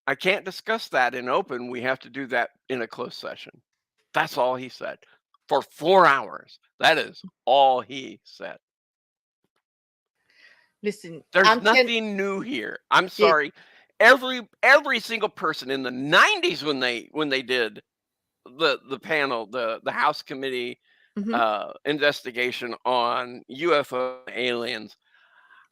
I can't discuss that in open. We have to do that in a closed session. That's all he said for 4 hours. That is all he said. Listen, There's nothing new here. I'm sorry. Every single person in the 90s when they did the panel, the House Committee Mhm. investigation on UFO aliens,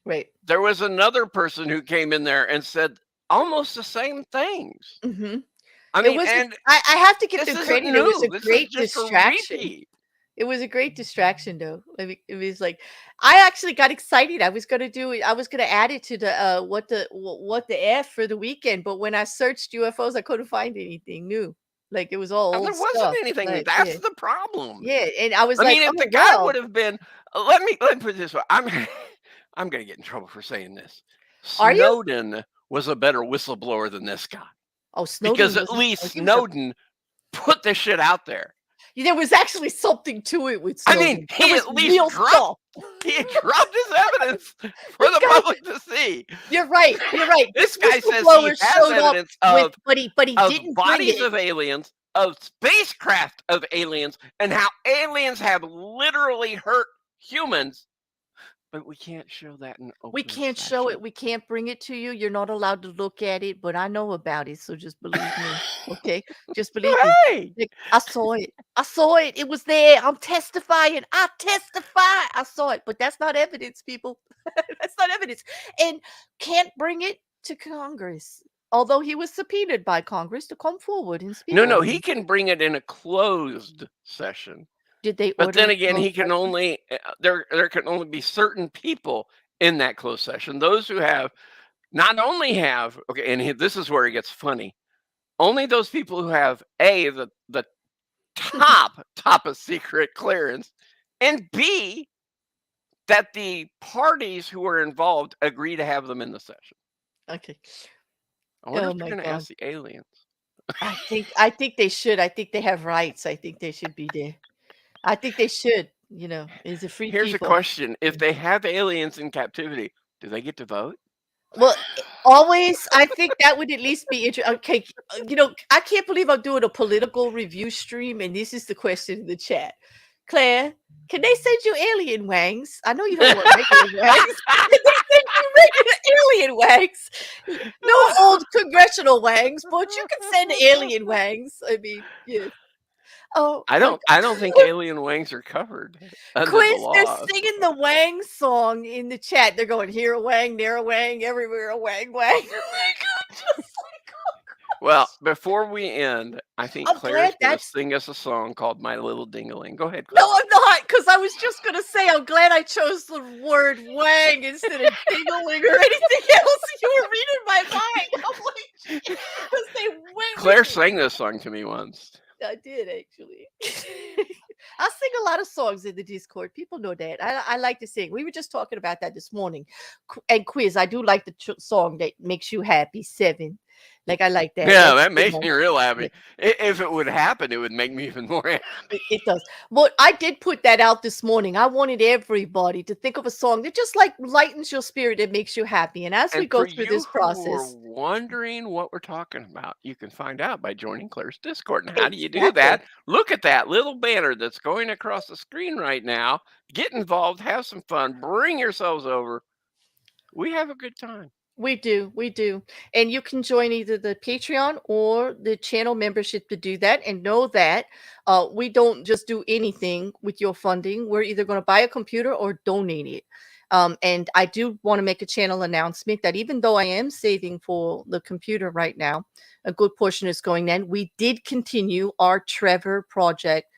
Right. there was another person who came in there and said almost the same things. Mhm. I It mean, was and I have to give this them isn't credit. It was a new. This is great just a distraction. repeat. It was a great distraction, though. I mean, it was like I actually got excited. I was gonna do it. I was gonna add it to the what the F for the weekend. But when I searched UFOs, I couldn't find anything new. Like it was all And old there wasn't stuff. anything new. Like That's the problem. yeah, and I was I like, mean, if oh the guy would well. have been, let me put it this way. I'm going to get in trouble for saying this. Are you? Snowden was a better whistleblower than this guy Oh, Snowden because at was. least Oh, he was a. Snowden put this shit out there. There was actually something to it with I mean, Snowden. There he was at least real stuff. he dropped his evidence for This the guy. public to see. You're right. You're right. This This guy says he whistleblower has showed up evidence with, of but he didn't bring bodies it. of aliens, of spacecraft of aliens, and how aliens have literally hurt humans. But we can't show that in open We can't show it. session. We can't bring it to you. You're not allowed to look at it, but I know about it, so just believe me. Okay? Just believe me. Hey! Like, I saw it. I saw it. It was there. I'm testifying. I testify. I saw it, but that's not evidence, people. That's not evidence. And can't bring it to Congress. Although he was subpoenaed by Congress to come forward and speak No, on he it. can bring it in a closed session. Did they But then order a again, closed he can session? only there can only be certain people in that closed session. Those who have not only have okay, and this is where it gets funny. Only those people who have the top of secret clearance, and B, that the parties who are involved agree to have them in the session. Okay. I wonder Oh if they're my going to God. ask the aliens. I think they should. I think they have rights. I think they should be there. I think they should. It's a free Here's a people. question: if they have aliens in captivity, do they get to vote? Well, always, I think that would at least be interesting. Okay, I can't believe I'm doing a political review stream, and this is the question in the chat. Claire, can they send you alien wangs? I know you don't want regular wangs. Can they send you regular alien wangs? No old congressional wangs, but you can send alien wangs. I mean, yeah. Oh, I don't think alien wings are covered under the Quiz, they're law. singing the Wang song in the chat. They're going, here a Wang, there a Wang, everywhere a Wang, Wang. Oh my God, just like, oh Well, gosh. before we end, I think I'm Claire's glad going to that's. sing us a song called "My Little Dingaling." Go ahead, Claire. No, I'm not, because I was just going to say, I'm glad I chose the word Wang instead of dingling or anything else. You were reading my mind. I'm like, because they went Claire with it. sang this song to me once. I did actually. I sing a lot of songs in the Discord. People know that. I like to sing. We were just talking about that this morning. And Quiz, I do like the song that makes you happy. 7. Like I like that. Yeah, That's a that good makes one. me real happy. Yeah. If it would happen, it would make me even more happy. It does. Well, I did put that out this morning. I wanted everybody to think of a song that just like lightens your spirit and makes you happy. And as we And go for through you this who are process, wondering what we're talking about, you can find out by joining Claire's Discord. And how do you do exactly. that? Look at that little banner that's going across the screen right now. Get involved, have some fun, bring yourselves over. We have a good time. We do. And you can join either the Patreon or the channel membership to do that. And know that we don't just do anything with your funding. We're either going to buy a computer or donate it. And I do want to make a channel announcement that even though I am saving for the computer right now, a good portion is going in. We did continue our Trevor Project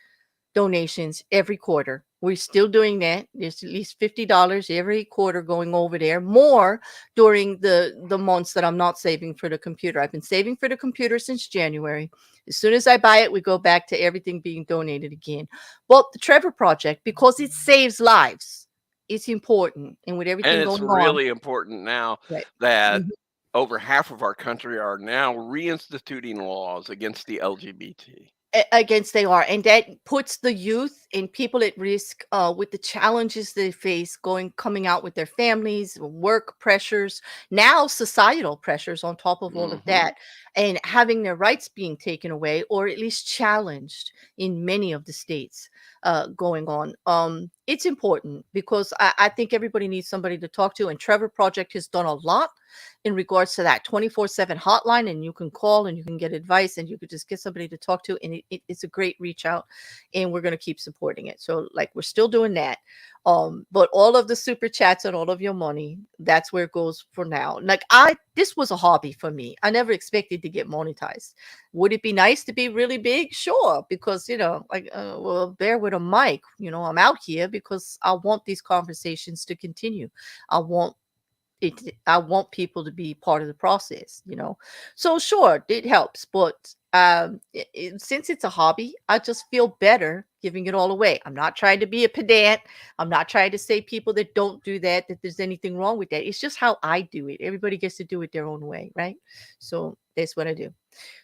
donations every quarter. We're still doing that. There's at least $50 every quarter going over there, more during the months that I'm not saving for the computer. I've been saving for the computer since January. As soon as I buy it, we go back to everything being donated again. Well, the Trevor Project, because it saves lives, it's important. And with everything And it's going on, really important now right. that Mhm. over half of our country are now reinstituting laws against the LGBT. Against they are, and that puts the youth and people at risk with the challenges they face coming out with their families, work pressures, now societal pressures on top of all of that, and having their rights being taken away or at least challenged in many of the states going on. It's important because I think everybody needs somebody to talk to, and Trevor Project has done a lot in regards to that 24/7 hotline, and you can call and you can get advice and you could just get somebody to talk to, and it's a great reach out, and we're going to keep supporting it. So like we're still doing that, but all of the super chats and all of your money, that's where it goes for now. Like this was a hobby for me. I never expected to get monetized. Would it be nice to be really big? Sure, because like well, bear with a mic, I'm out here because I want these conversations to continue. I want people to be part of the process, so sure, it helps, but since it's a hobby, I just feel better giving it all away. I'm not trying to be a pedant. I'm not trying to say people that don't do that there's anything wrong with that. It's just how I do it. Everybody gets to do it their own way, right? So that's what I do.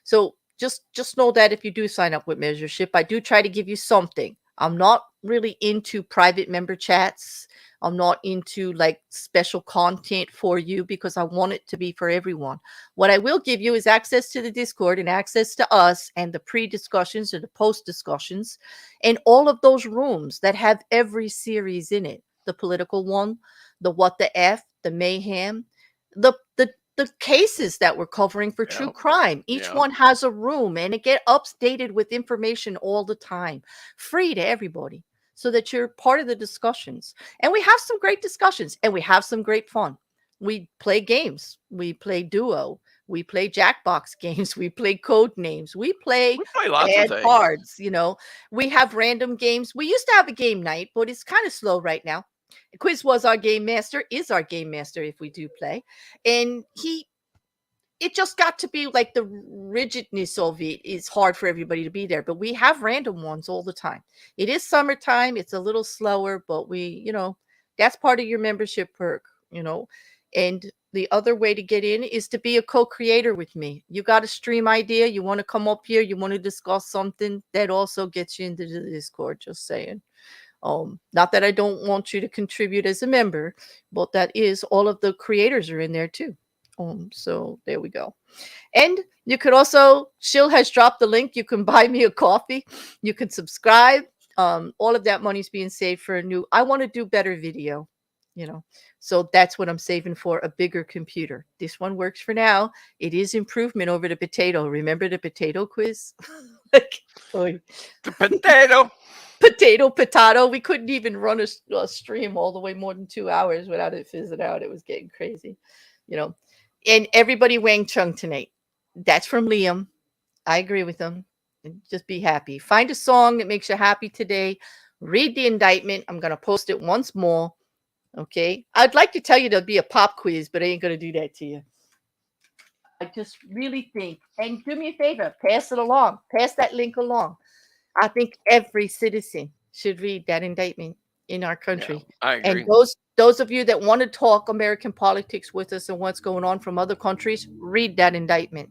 So just know that if you do sign up with Measureship, I do try to give you something. I'm not really into private member chats. I'm not into like special content for you because I want it to be for everyone. What I will give you is access to the Discord and access to us and the pre-discussions and the post-discussions and all of those rooms that have every series in it. The political one, the what the F, the mayhem, the cases that we're covering for true crime. Each one has a room and it get updated with information all the time, free to everybody, so that you're part of the discussions. And we have some great discussions and we have some great fun. We play games. We play Duo. We play Jackbox games. We play code names. We play lots of things. cards. We have random games. We used to have a game night, but it's kind of slow right now. Quiz was our game master, is our game master if we do play. And it just got to be like the rigidness of it is hard for everybody to be there, but we have random ones all the time. It is summertime. It's a little slower, but that's part of your membership perk, and the other way to get in is to be a co-creator with me. You got a stream idea. You want to come up here. You want to discuss something that also gets you into the Discord, just saying. Not that I don't want you to contribute as a member, but that is all of the creators are in there too. So there we go. And you could also, Shill has dropped the link. You can buy me a coffee. You can subscribe. All of that money's being saved for I want to do better video, so that's what I'm saving for, a bigger computer. This one works for now. It is improvement over the potato. Remember the potato quiz? The potato. We couldn't even run a stream all the way more than 2 hours without it fizzing out. It was getting crazy, And everybody Wang Chung tonight. That's from Liam. I agree with him. Just be happy. Find a song that makes you happy today. Read the indictment. I'm going to post it once more. Okay. I'd like to tell you there'll be a pop quiz, but I ain't going to do that to you. I just really think, and do me a favor, pass it along. Pass that link along. I think every citizen should read that indictment in our country. Yeah, I agree. And those of you that want to talk American politics with us and what's going on from other countries, read that indictment.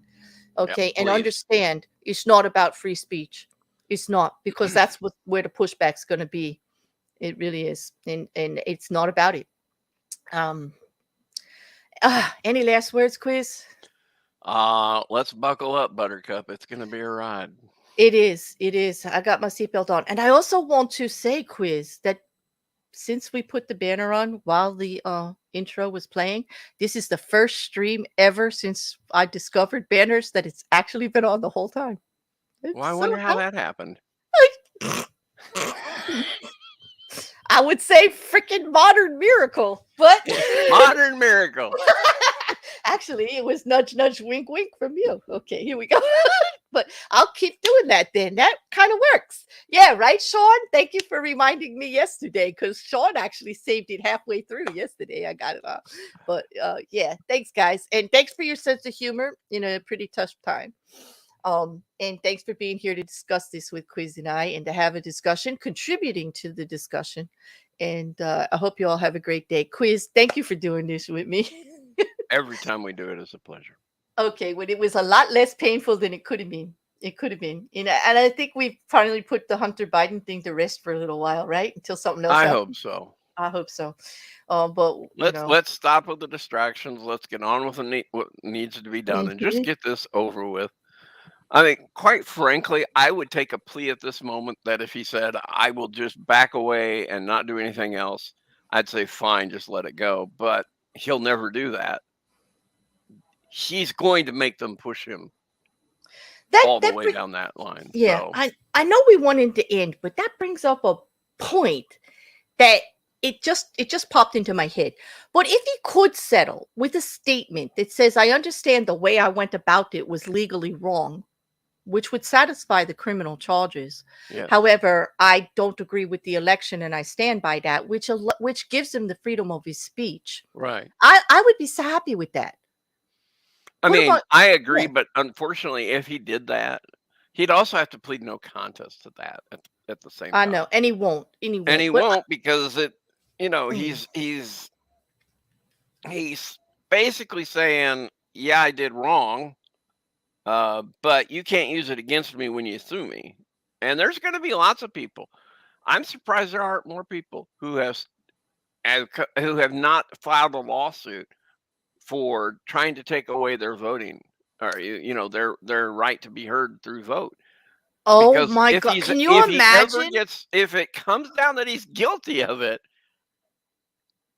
Okay. And understand it's not about free speech. It's not, because that's where the pushback's going to be. It really is. And it's not about it. Any last words, Quiz? Let's buckle up, Buttercup. It's going to be a ride. It is. It is. I got my seatbelt on. And I also want to say, Quiz, that since we put the banner on while the intro was playing, this is the first stream ever since I discovered banners that it's actually been on the whole time. Well, I wonder how that happened. I would say freaking modern miracle, but modern miracle. Actually, it was nudge, nudge, wink, wink from you. Okay, here we go. But I'll keep doing that then. That kind of works. Yeah, right, Sean? Thank you for reminding me yesterday, because Sean actually saved it halfway through yesterday. I got it on. But yeah, thanks, guys. And thanks for your sense of humor in a pretty tough time. And thanks for being here to discuss this with Quiz and I, and to have a discussion, contributing to the discussion. And I hope you all have a great day. Quiz, thank you for doing this with me. Every time we do it is a pleasure. Okay, well, it was a lot less painful than it could have been. It could have been, and I think we finally put the Hunter Biden thing to rest for a little while, right? Until something else I happens. hope so. I hope so. But let's stop with the distractions. Let's get on with what needs to be done, and just get this over with. I mean, quite frankly, I would take a plea at this moment that if he said, I will just back away and not do anything else, I'd say, fine, just let it go. But he'll never do that. He's going to make them push him all the way down that line. Yeah, so. I know we wanted to end, but that brings up a point that it just popped into my head. But if he could settle with a statement that says, I understand the way I went about it was legally wrong, which would satisfy the criminal charges. Yeah. However, I don't agree with the election and I stand by that, which gives him the freedom of his speech. Right. I would be so happy with that. I mean, I agree, but unfortunately, if he did that, he'd also have to plead no contest to that at the same time. I know, and he won't. And he won't because he's basically saying, yeah, I did wrong, but you can't use it against me when you sue me. And there's going to be lots of people. I'm surprised there aren't more people who have not filed a lawsuit for trying to take away their voting or their right to be heard through vote. Oh because my God! Can you imagine? If it comes down that he's guilty of it,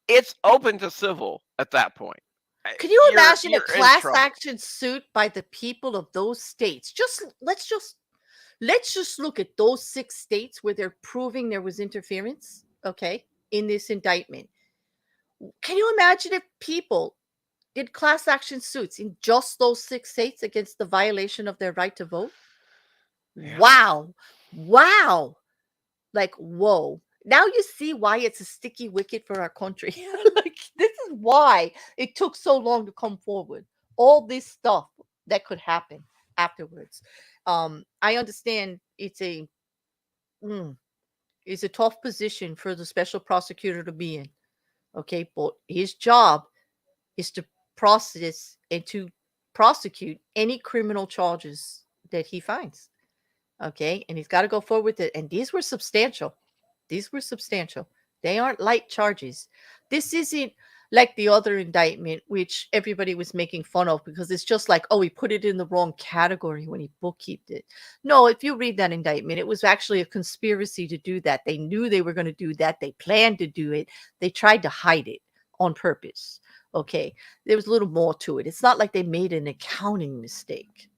it's open to civil at that point. Can you imagine a class action suit by the people of those states? Let's just look at those 6 states where they're proving there was interference, okay, in this indictment. Can you imagine if people did class action suits in just those 6 states against the violation of their right to vote? Yeah. Wow. Like, whoa. Now you see why it's a sticky wicket for our country. Like, this is why it took so long to come forward. All this stuff that could happen afterwards. I understand it's a tough position for the special prosecutor to be in. Okay, but his job is to process and to prosecute any criminal charges that he finds. Okay, and he's got to go forward with it. And these were substantial. They aren't light charges. This isn't like the other indictment, which everybody was making fun of because it's just like, oh, he put it in the wrong category when he bookkeeped it. No, if you read that indictment, it was actually a conspiracy to do that. They knew they were going to do that. They planned to do it. They tried to hide it on purpose. Okay, there was a little more to it. It's not like they made an accounting mistake.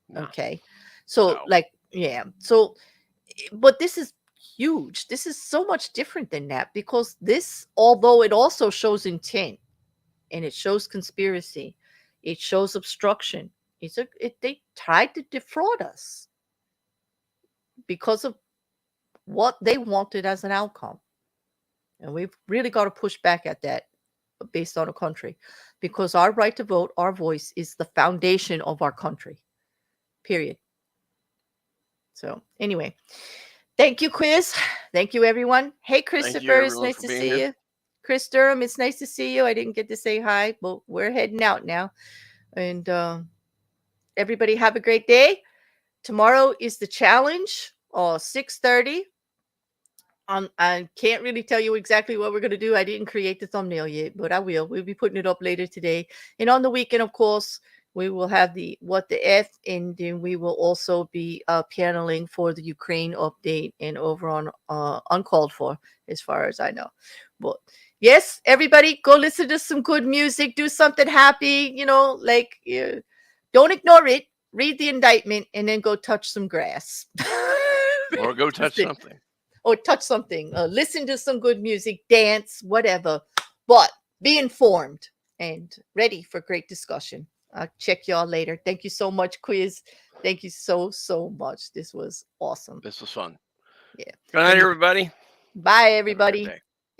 No. Okay, so So, but this is huge. This is so much different than that because this, although it also shows intent and it shows conspiracy, it shows obstruction. They tried to defraud us because of what they wanted as an outcome. And we've really got to push back at that based on a country because our right to vote, our voice is the foundation of our country, period. So anyway, thank you, Quiz. Thank you, everyone. Hey, Christopher, it's nice to see you. Chris Durham, it's nice to see you. I didn't get to say hi, but we're heading out now. And everybody have a great day. Tomorrow is the challenge, 6:30. I can't really tell you exactly what we're going to do. I didn't create the thumbnail yet, but I will. We'll be putting it up later today. And on the weekend, of course, we will have the What the F, and then we will also be paneling for the Ukraine update and over on Uncalled For, as far as I know. But yes, everybody, go listen to some good music, do something happy, don't ignore it. Read the indictment and then go touch some grass. Or go touch something. Or touch something. Listen to some good music, dance, whatever. But be informed and ready for great discussion. I'll check y'all later. Thank you so much, Quiz. Thank you so much. This was awesome. This was fun. Yeah. Good night, everybody. Bye, everybody.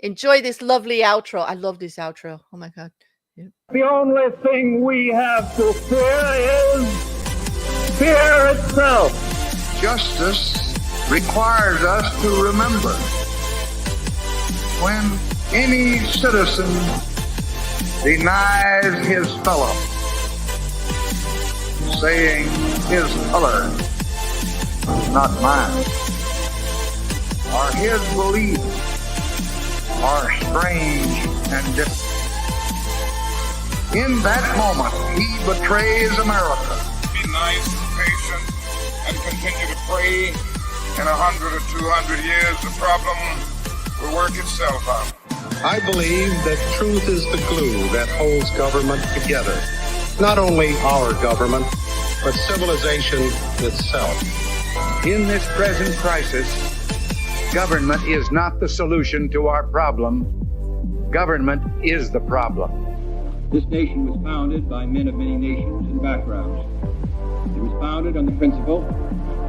Enjoy this lovely outro. I love this outro. Oh, my God. Yeah. The only thing we have to fear is fear itself. Justice requires us to remember when any citizen denies his fellow, saying his color not mine. Or his beliefs are strange and different. In that moment, he betrays America. Be nice and patient and continue to pray. In 100 or 200 years, the problem will work itself out. I believe that truth is the glue that holds government together. Not only our government, but civilization itself. In this present crisis, government is not the solution to our problem. Government is the problem. This nation was founded by men of many nations and backgrounds. It was founded on the principle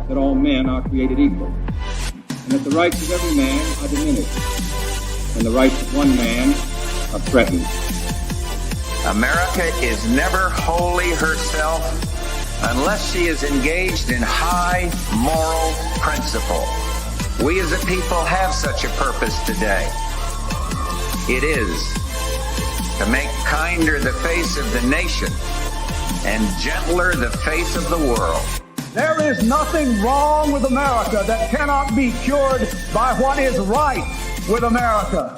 that all men are created equal, and that the rights of every man are diminished, and the rights of one man are threatened. America is never wholly herself unless she is engaged in high moral principle. We as a people have such a purpose today. It is to make kinder the face of the nation and gentler the face of the world. There is nothing wrong with America that cannot be cured by what is right with America.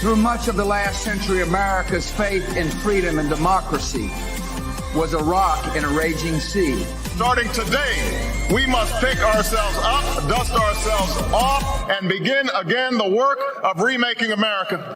Through much of the last century, America's faith in freedom and democracy was a rock in a raging sea. Starting today, we must pick ourselves up, dust ourselves off, and begin again the work of remaking America.